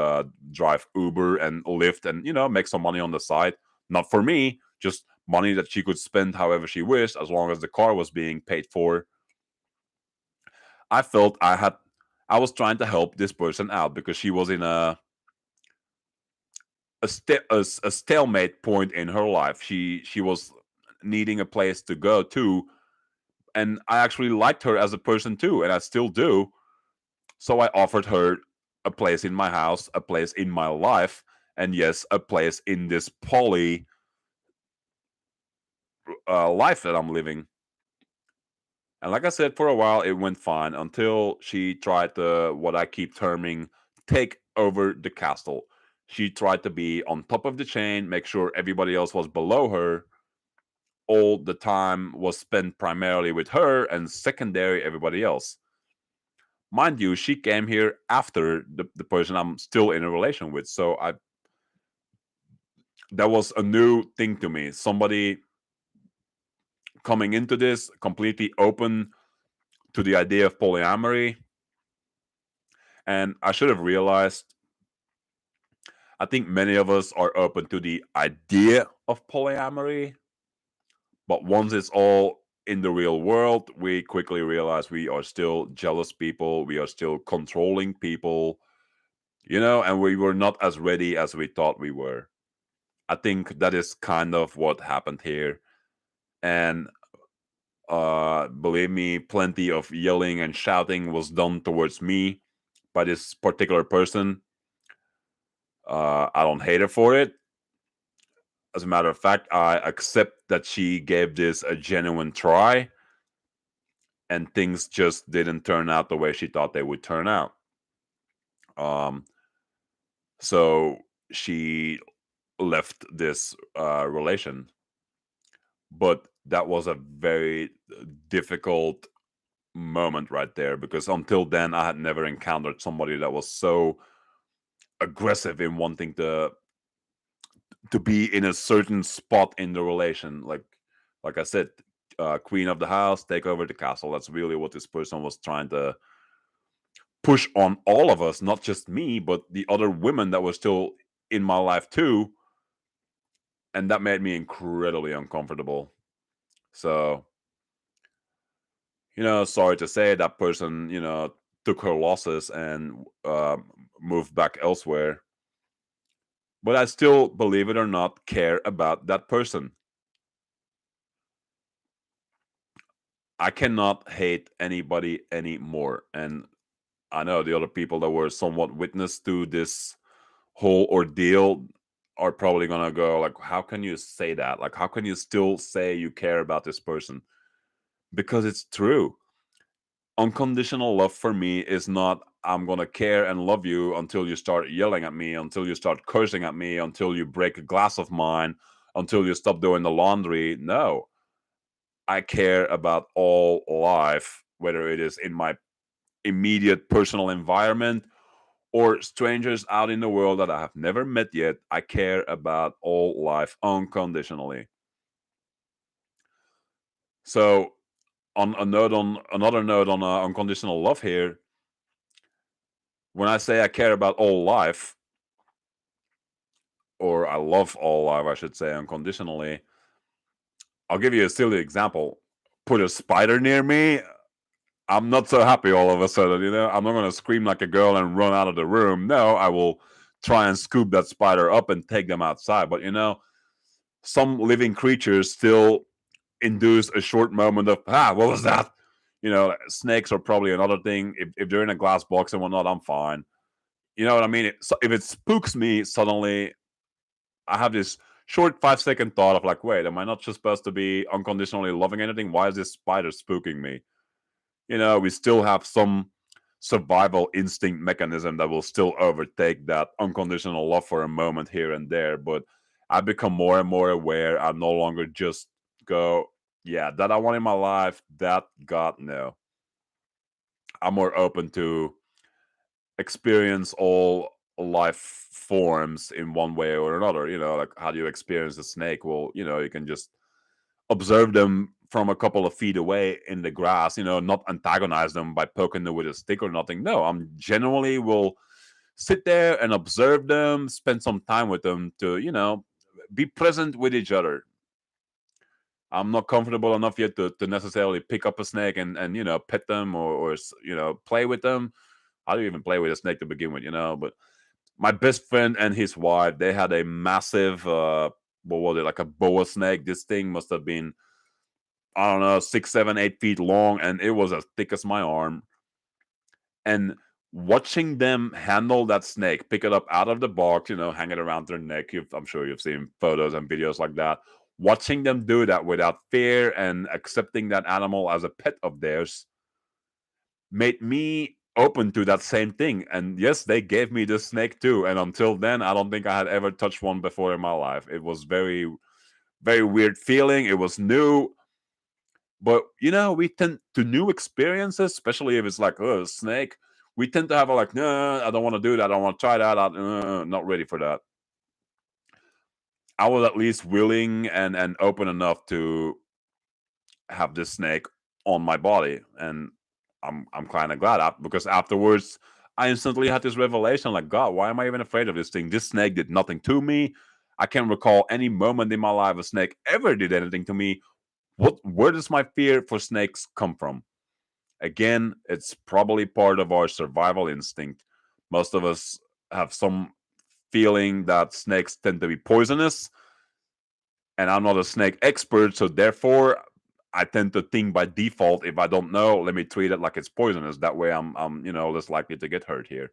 drive Uber and Lyft and make some money on the side. Not for me, just money that she could spend however she wished, as long as the car was being paid for. I felt I was trying to help this person out because she was in a stalemate point in her life. She was needing a place to go to, and I actually liked her as a person too, and I still do. So I offered her a place in my house, a place in my life, and yes, a place in this poly life that I'm living. And like I said, for a while it went fine until she tried to, what I keep terming, take over the castle. She tried to be on top of the chain, make sure everybody else was below her. All the time was spent primarily with her and secondary everybody else. Mind you, she came here after the person I'm still in a relation with. So that was a new thing to me. Somebody coming into this completely open to the idea of polyamory. And I should have realized, I think many of us are open to the idea of polyamory, but once it's all in the real world, we quickly realize we are still jealous people, we are still controlling people, and we were not as ready as we thought we were. I think that is kind of what happened here. And Believe me, plenty of yelling and shouting was done towards me by this particular person. I don't hate her for it. As a matter of fact, I accept that she gave this a genuine try, and things just didn't turn out the way she thought they would turn out. Um, so she left this relation, but that was a very difficult moment right there, because until then I had never encountered somebody that was so aggressive in wanting to be in a certain spot in the relation. Like I said, queen of the house, take over the castle. That's really what this person was trying to push on all of us, not just me, but the other women that were still in my life too. And that made me incredibly uncomfortable. So, sorry to say, that person, took her losses and moved back elsewhere. But I still, believe it or not, care about that person. I cannot hate anybody anymore. And I know the other people that were somewhat witness to this whole ordeal are probably gonna go like, how can you say that? Like, how can you still say you care about this person? Because it's true. Unconditional love for me is not, I'm gonna care and love you until you start yelling at me, until you start cursing at me, until you break a glass of mine, until you stop doing the laundry. No, I care about all life, whether it is in my immediate personal environment or strangers out in the world that I have never met yet. I care about all life unconditionally. So, on another note on unconditional love here, when I say I care about all life, or I love all life, I should say, unconditionally, I'll give you a silly example. Put a spider near me, I'm not so happy all of a sudden, I'm not going to scream like a girl and run out of the room. No, I will try and scoop that spider up and take them outside. But, some living creatures still induce a short moment of, what was that? Snakes are probably another thing. If they're in a glass box and whatnot, I'm fine. You know what I mean? So if it spooks me, suddenly I have this short 5-second thought of like, wait, am I not just supposed to be unconditionally loving anything? Why is this spider spooking me? We still have some survival instinct mechanism that will still overtake that unconditional love for a moment here and there. But I become more and more aware. I no longer just go, yeah, that I want in my life, that God, no. I'm more open to experience all life forms in one way or another. Like, how do you experience a snake? Well, you can just observe them from a couple of feet away in the grass, not antagonize them by poking them with a stick or nothing. No, I'm generally will sit there and observe them, spend some time with them to, be present with each other. I'm not comfortable enough yet to necessarily pick up a snake and pet them or play with them. How do you even play with a snake to begin with, But my best friend and his wife, they had a massive, what was it, like a boa snake. This thing must have been, I don't know, 6, 7, 8 feet long, and it was as thick as my arm. And watching them handle that snake, pick it up out of the box, hang it around their neck. I'm sure you've seen photos and videos like that. Watching them do that without fear and accepting that animal as a pet of theirs made me open to that same thing. And yes, they gave me the snake too. And until then, I don't think I had ever touched one before in my life. It was very, very weird feeling. It was new. But we tend to new experiences, especially if it's like a snake. We tend to have a like, no, I don't want to do that. I don't want to try that. Not ready for that. I was at least willing and open enough to have this snake on my body, and I'm kind of glad because afterwards I instantly had this revelation like, God, why am I even afraid of this thing? This snake did nothing to me. I can't recall any moment in my life a snake ever did anything to me. Where does my fear for snakes come from? Again, it's probably part of our survival instinct. Most of us have some feeling that snakes tend to be poisonous, and I'm not a snake expert, so therefore I tend to think by default, if I don't know, let me treat it like it's poisonous. That way I'm less likely to get hurt here.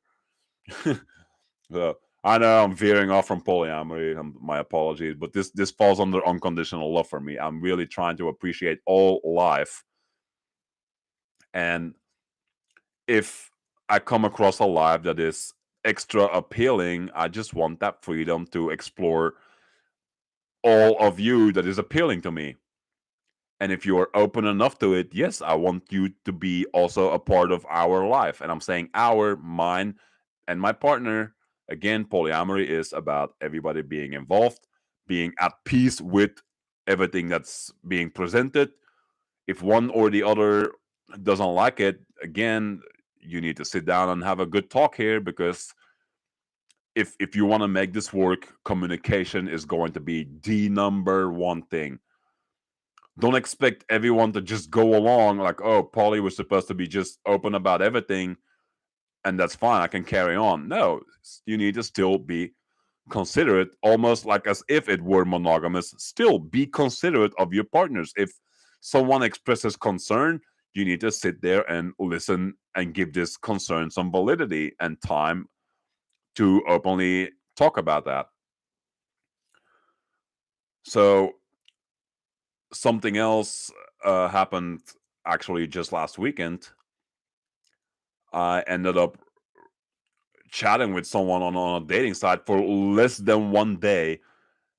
So I know I'm veering off from polyamory. My apologies, but this falls under unconditional love for me. I'm really trying to appreciate all life, and if I come across a life that is extra appealing, I just want that freedom to explore all of you that is appealing to me. And if you are open enough to it, yes, I want you to be also a part of our life. And I'm saying our, mine, and my partner. Again, polyamory is about everybody being involved, being at peace with everything that's being presented. If one or the other doesn't like it, again, you need to sit down and have a good talk here, because if you want to make this work, communication is going to be the number one thing. Don't expect everyone to just go along like, oh, Polly was supposed to be just open about everything and that's fine, I can carry on. No, you need to still be considerate, almost like as if it were monogamous. Still be considerate of your partners. If someone expresses concern, you need to sit there and listen and give this concern some validity and time to openly talk about that. So something else happened actually just last weekend. I ended up chatting with someone on a dating site for less than 1 day,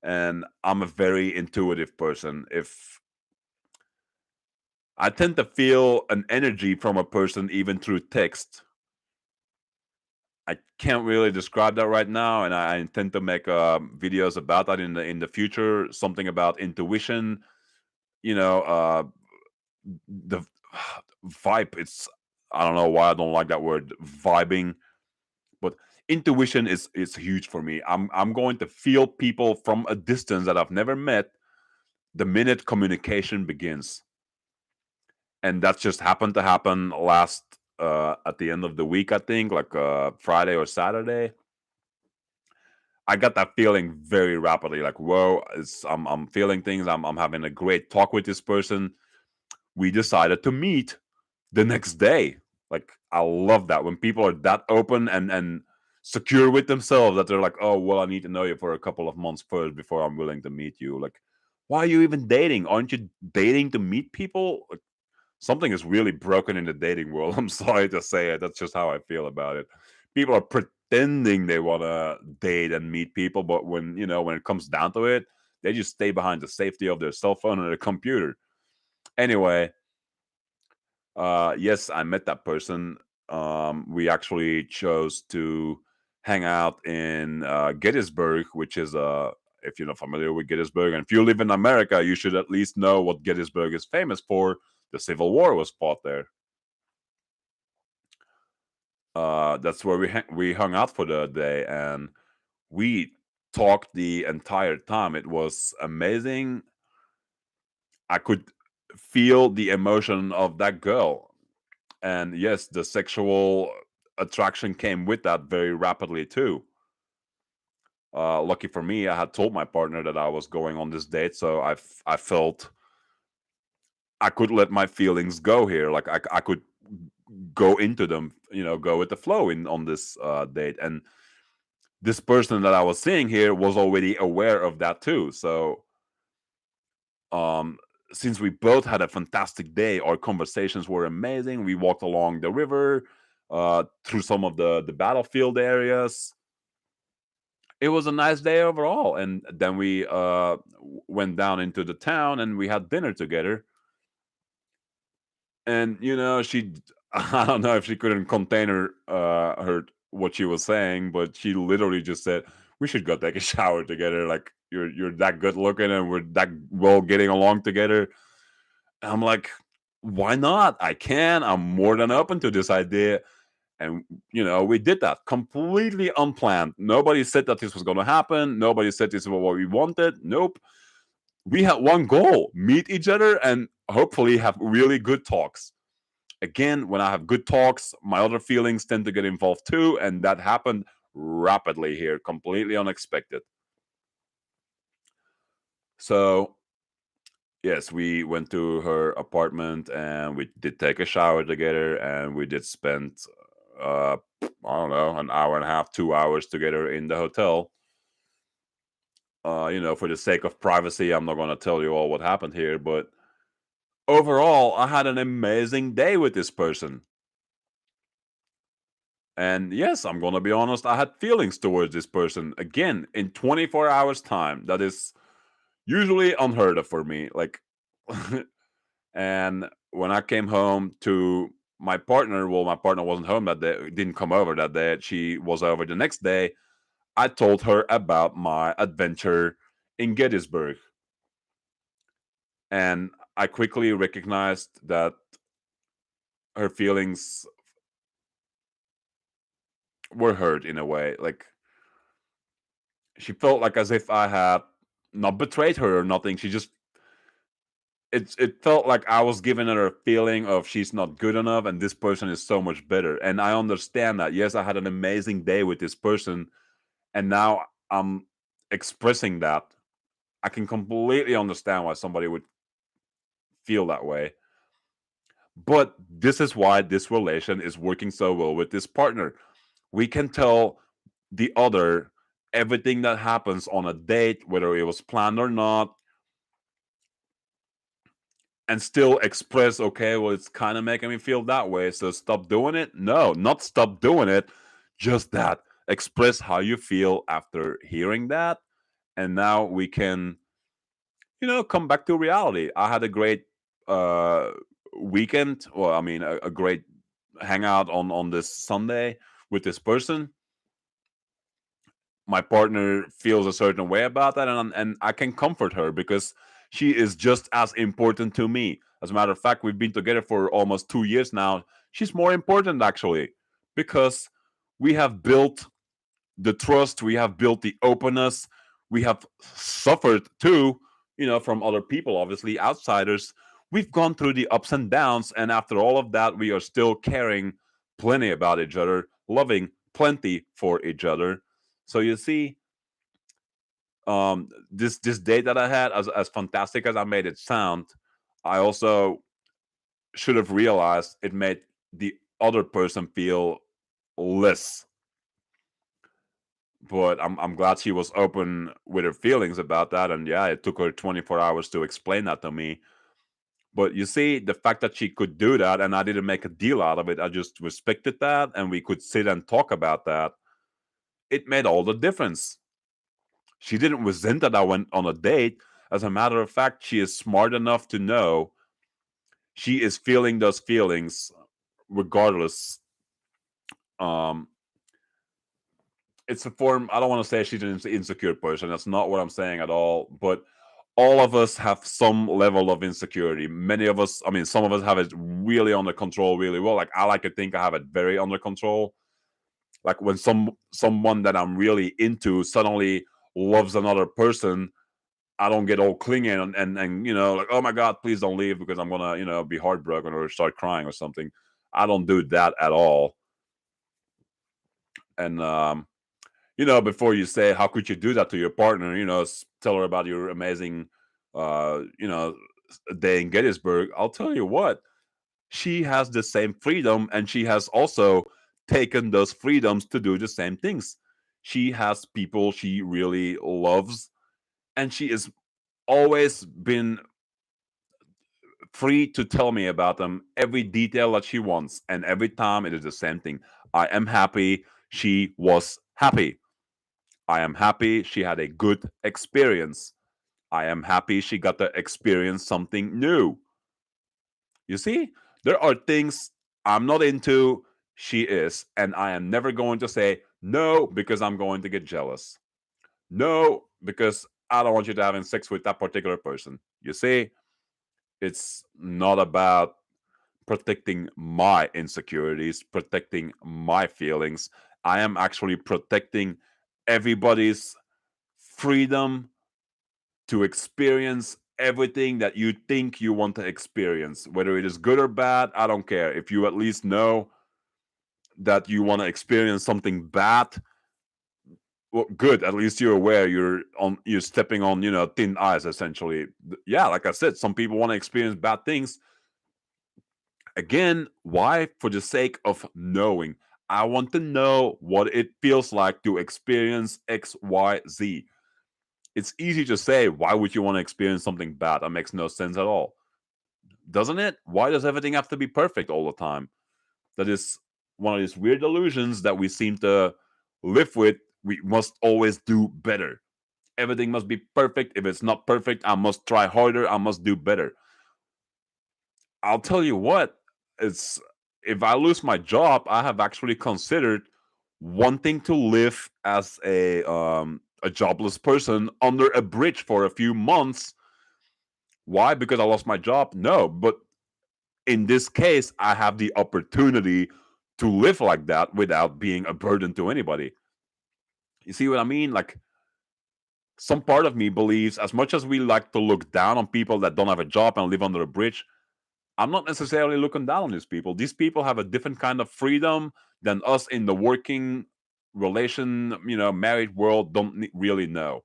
and I'm a very intuitive person. If I tend to feel an energy from a person even through text, I can't really describe that right now, and I intend to make videos about that in the future. Something about intuition, you know, the vibe. It's, I don't know why I don't like that word, vibing, but intuition is huge for me. I'm going to feel people from a distance that I've never met the minute communication begins, and that's just happened to happen last at the end of the week, I think, like Friday or Saturday. I got that feeling very rapidly, like, whoa, I'm feeling things. I'm having a great talk with this person. We decided to meet the next day. Like, I love that when people are that open and secure with themselves, that they're like, oh, well, I need to know you for a couple of months first before I'm willing to meet you. Like, why are you even dating? Aren't you dating to meet people? Like, something is really broken in the dating world. I'm sorry to say it. That's just how I feel about it. People are pretending they want to date and meet people, but when it comes down to it, they just stay behind the safety of their cell phone or their computer. Anyway, yes, I met that person. We actually chose to hang out in Gettysburg, which is if you're not familiar with Gettysburg, and if you live in America, you should at least know what Gettysburg is famous for. The Civil War was fought there. That's where we hung out for the day, and we talked the entire time. It was amazing. I could feel the emotion of that girl, and yes, the sexual attraction came with that very rapidly too. Lucky for me, I had told my partner that I was going on this date, so I felt I could let my feelings go here. Like I could go into them, go with the flow in on this date. And this person that I was seeing here was already aware of that too. So um since we both had a fantastic day, our conversations were amazing. We walked along the river, through some of the battlefield areas. It was a nice day overall, and then we went down into the town and we had dinner together. And she I don't know if she couldn't contain her what she was saying, but she literally just said, we should go take a shower together. Like, you're that good looking and we're that well getting along together. And I'm like, why not? I'm more than open to this idea. And we did that completely unplanned. Nobody said that this was going to happen. Nobody said this was what we wanted. Nope. We had one goal: meet each other and hopefully have really good talks. Again, when I have good talks, my other feelings tend to get involved too, and that happened rapidly here, completely unexpected. So Yes, we went to her apartment and we did take a shower together, and we did spend uh I don't know, an hour and a half, 2 hours together in the hotel. For the sake of privacy, I'm not gonna tell you all what happened here, but overall, I had an amazing day with this person. And yes, I'm gonna be honest, I had feelings towards this person again in 24 hours time. That is usually unheard of for me. Like, and when I came home to my partner, well, my partner wasn't home that day, didn't come over that day. She was over the next day. I told her about my adventure in Gettysburg, and I quickly recognized that her feelings were hurt in a way. Like, she felt like as if I had not betrayed her or nothing. She just it felt like I was giving her a feeling of she's not good enough and this person is so much better. And I understand that. Yes, I had an amazing day with this person, and now I'm expressing that. I can completely understand why somebody would feel that way. But this is why this relation is working so well with this partner. We can tell the other everything that happens on a date, whether it was planned or not, and still express, okay, well, it's kind of making me feel that way, so stop doing it. No, not stop doing it, just that. Express how you feel after hearing that, and now we can, come back to reality. I had a great uh weekend. Well, I mean, a great hangout on this Sunday with this person. My partner feels a certain way about that, and I can comfort her because she is just as important to me. As a matter of fact, we've been together for almost 2 years now. She's more important actually, because we have built the trust, we have built the openness, we have suffered too, from other people, obviously outsiders. We've gone through the ups and downs, and after all of that, we are still caring plenty about each other, loving plenty for each other. So you see, this date that I had, as fantastic as I made it sound, I also should have realized it made the other person feel less. But I'm glad she was open with her feelings about that, and yeah, it took her 24 hours to explain that to me. But you see, the fact that she could do that and I didn't make a deal out of it, I just respected that, and we could sit and talk about that. It made all the difference. She didn't resent that I went on a date. As a matter of fact, she is smart enough to know she is feeling those feelings regardless. Um, it's a form. I don't want to say she's an insecure person. That's not what I'm saying at all. But all of us have some level of insecurity. Many of us, I mean, some of us have it really under control, really well. Like, I like to think I have it very under control. Like, when someone that I'm really into suddenly loves another person, I don't get all clingy and like, oh my god, please don't leave because I'm gonna be heartbroken or start crying or something. I don't do that at all. And before you say how could you do that to your partner, tell her about your amazing, uh, you know, day in Gettysburg. I'll tell you what, she has the same freedom, and she has also taken those freedoms to do the same things. She has people she really loves, and she has always been free to tell me about them, every detail that she wants. And every time it is the same thing. I am happy she was happy. I am happy she had a good experience. I am happy she got to experience something new. You see, there are things I'm not into, she is. And I am never going to say no because I'm going to get jealous. No, because I don't want you to having sex with that particular person. You see, it's not about protecting my insecurities, protecting my feelings. I am actually protecting everybody's freedom to experience everything that you think you want to experience. Whether it is good or bad, I don't care. If you at least know that you want to experience something bad, Well, good. At least you're aware. You're stepping on thin ice essentially. Yeah, like I said, some people want to experience bad things. Again, why? For the sake of knowing. I want to know what it feels like to experience X, Y, Z. It's easy to say, why would you want to experience something bad? That makes no sense at all. Doesn't it? Why does everything have to be perfect all the time? That is one of these weird illusions that we seem to live with. We must always do better. Everything must be perfect. If it's not perfect, I must try harder. I must do better. I'll tell you what, it's if I lose my job, I have actually considered wanting to live as a jobless person under a bridge for a few months. Why? Because I lost my job? No, but in this case, I have the opportunity to live like that without being a burden to anybody. You see what I mean? Like, some part of me believes, as much as we like to look down on people that don't have a job and live under a bridge, I'm not necessarily looking down on these people. These people have a different kind of freedom than us in the working relation, married world don't really know.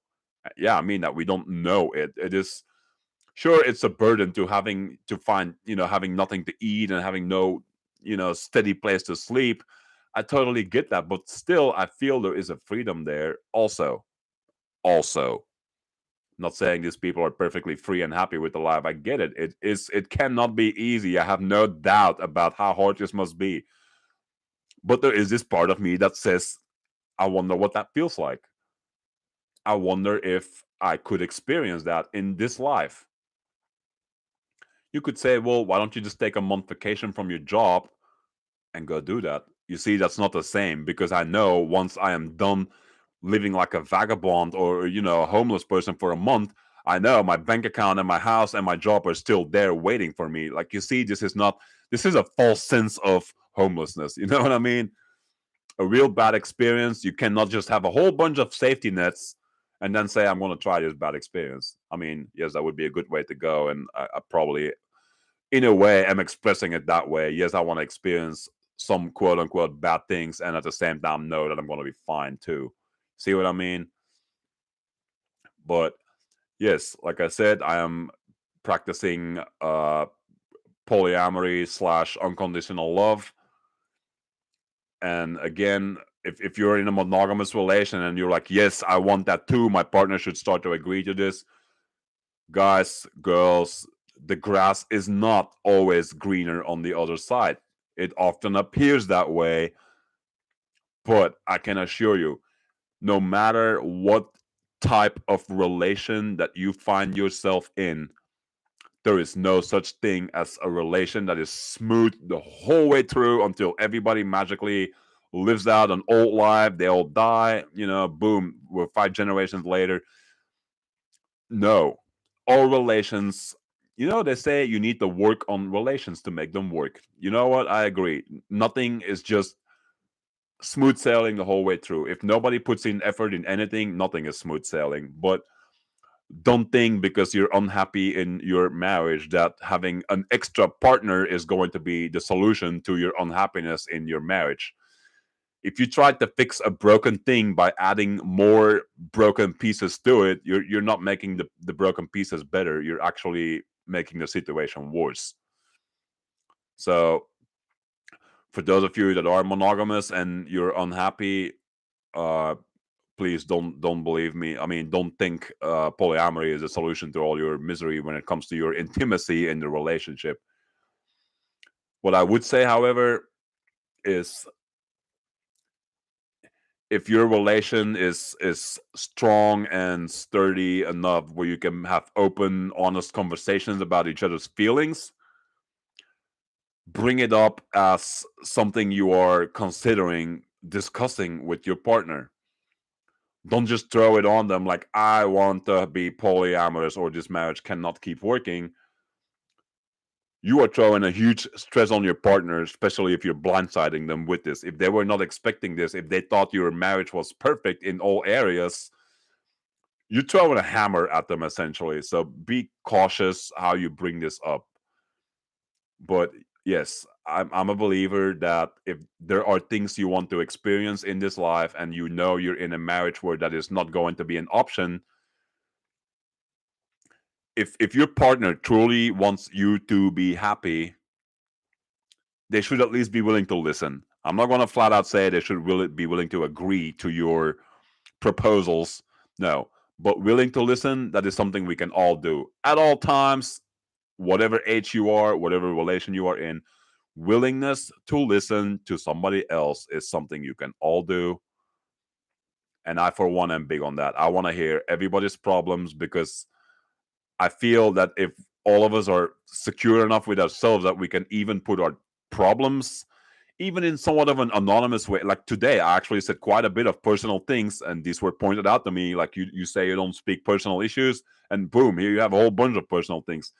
Yeah, I mean that we don't know it. It is sure it's a burden to having to find, having nothing to eat and having no, steady place to sleep. I totally get that, but still I feel there is a freedom there also. Not saying these people are perfectly free and happy with the life. I get it. It cannot be easy. I have no doubt about how hard this must be. But there is this part of me that says, I wonder what that feels like. I wonder if I could experience that in this life. You could say, well, why don't you just take a month vacation from your job and go do that? You see, that's not the same, because I know once I am done living like a vagabond or a homeless person for a month, I know my bank account and my house and my job are still there waiting for me. Like, you see, this is a false sense of homelessness. You know what I mean? A real bad experience, you cannot just have a whole bunch of safety nets and then say, I'm going to try this bad experience. I mean, yes, that would be a good way to go, and I probably, in a way, am expressing it that way. Yes, I want to experience some quote unquote bad things, and at the same time know that I'm going to be fine too. See what I mean? But yes, like I said, I am practicing polyamory slash unconditional love. And again, if you're in a monogamous relation and you're like, yes, I want that too, my partner should start to agree to this. Guys, girls, the grass is not always greener on the other side. It often appears that way, but I can assure you, no matter what type of relation that you find yourself in, there is no such thing as a relation that is smooth the whole way through until everybody magically lives out an old life. They all die, boom, we're 5 generations later. No, all relations, they say you need to work on relations to make them work. You know what? I agree. Nothing is just smooth sailing the whole way through. If nobody puts in effort in anything, nothing is smooth sailing. But don't think because you're unhappy in your marriage that having an extra partner is going to be the solution to your unhappiness in your marriage. If you try to fix a broken thing by adding more broken pieces to it, you're not making the broken pieces better. You're actually making the situation worse. So for those of you that are monogamous and you're unhappy, uh, please don't believe me. I mean, don't think polyamory is a solution to all your misery when it comes to your intimacy in the relationship. What I would say, however, is if your relation is strong and sturdy enough where you can have open, honest conversations about each other's feelings, bring it up as something you are considering discussing with your partner. Don't just throw it on them like, I want to be polyamorous or this marriage cannot keep working. You are throwing a huge stress on your partner, especially if you're blindsiding them with this. If they were not expecting this, if they thought your marriage was perfect in all areas, you're throwing a hammer at them essentially. So be cautious how you bring this up. But yes, I'm a believer that if there are things you want to experience in this life and you know you're in a marriage where that is not going to be an option, if your partner truly wants you to be happy, they should at least be willing to listen. I'm not going to flat out say they should be willing to agree to your proposals. No, but willing to listen, that is something we can all do at all times, whatever age you are, whatever relation you are in. Willingness to listen to somebody else is something you can all do. And I, for one, am big on that. I want to hear everybody's problems because I feel that if all of us are secure enough with ourselves that we can even put our problems, even in somewhat of an anonymous way. Like today, I actually said quite a bit of personal things, and these were pointed out to me. Like you say you don't speak personal issues, and boom, here you have a whole bunch of personal things.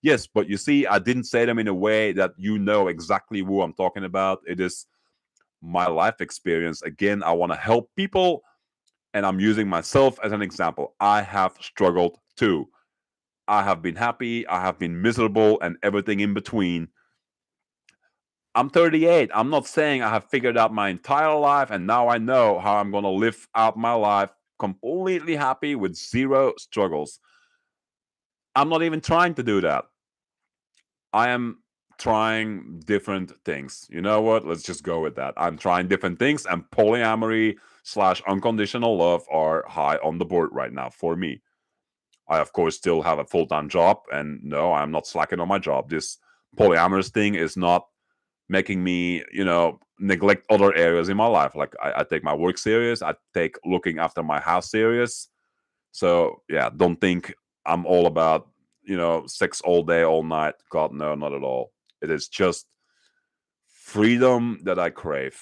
Yes, but you see, I didn't say them in a way that you know exactly who I'm talking about. It is my life experience. Again, I want to help people, and I'm using myself as an example. I have struggled too. I have been happy, I have been miserable, and everything in between. I'm 38. I'm not saying I have figured out my entire life and now I know how I'm going to live out my life completely happy with zero struggles. I'm not even trying to do that. I am trying different things. You know what? Let's just go with that. I'm trying different things, and polyamory slash unconditional love are high on the board right now for me. I, of course, still have a full time job, and no, I'm not slacking on my job. This polyamorous thing is not making me, neglect other areas in my life. Like I take my work serious. I take looking after my house serious. So yeah, don't think I'm all about, sex all day, all night. God, no, not at all. It is just freedom that I crave.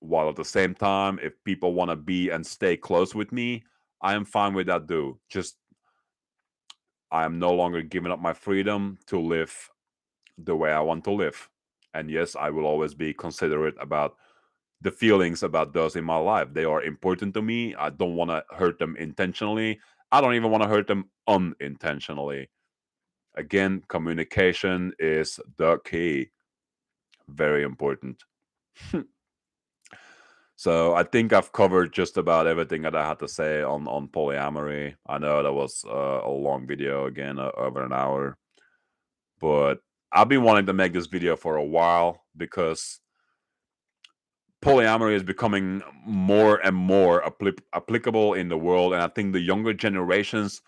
While at the same time, if people want to be and stay close with me, I am fine with that too. Just I am no longer giving up my freedom to live the way I want to live. And yes, I will always be considerate about the feelings about those in my life. They are important to me. I don't want to hurt them intentionally. I don't even want to hurt them unintentionally. Again, communication is the key. Very important. So I think I've covered just about everything that I had to say on polyamory. I know that was a long video again, over an hour, but I've been wanting to make this video for a while because polyamory is becoming more and more applicable in the world, and I think the younger generations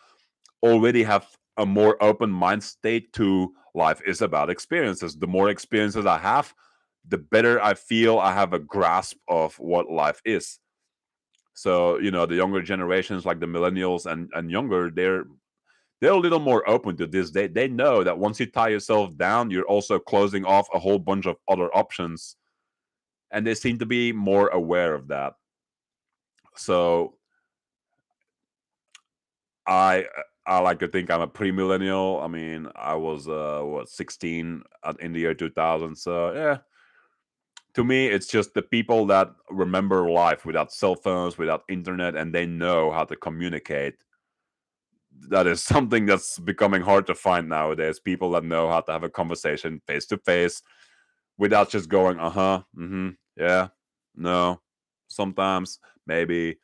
already have a more open mind state to life is about experiences. The more experiences I have, the better I feel I have a grasp of what life is. So, the younger generations like the millennials and younger, they're a little more open to this. They know that once you tie yourself down, you're also closing off a whole bunch of other options, and they seem to be more aware of that. So I I like to think I'm a pre-millennial. I mean, I was 16 in the year 2000. So yeah, to me, it's just the people that remember life without cell phones, without internet, and they know how to communicate. That is something that's becoming hard to find nowadays. People that know how to have a conversation face to face without just going, yeah, no, sometimes, maybe.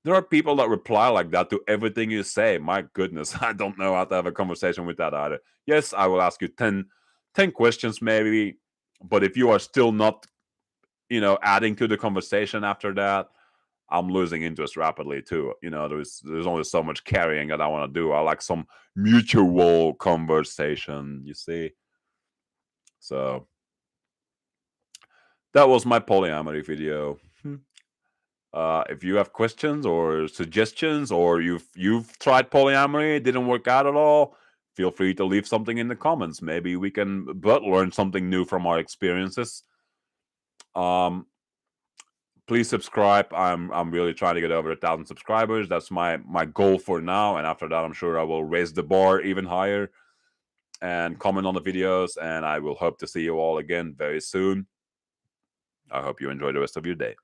There are people that reply like that to everything you say. My goodness, I don't know how to have a conversation with that either. Yes, I will ask you 10 questions maybe, but if you are still not, adding to the conversation after that, I'm losing interest rapidly too. There's only so much carrying that I want to do. I like some mutual conversation, you see. So that was my polyamory video. If you have questions or suggestions, or you've tried polyamory, it didn't work out at all, feel free to leave something in the comments. Maybe we can but learn something new from our experiences. Um, please subscribe. I'm really trying to get over 1,000 subscribers. That's my goal for now, and after that, I'm sure I will raise the bar even higher. And comment on the videos, and I will hope to see you all again very soon. I hope you enjoy the rest of your day.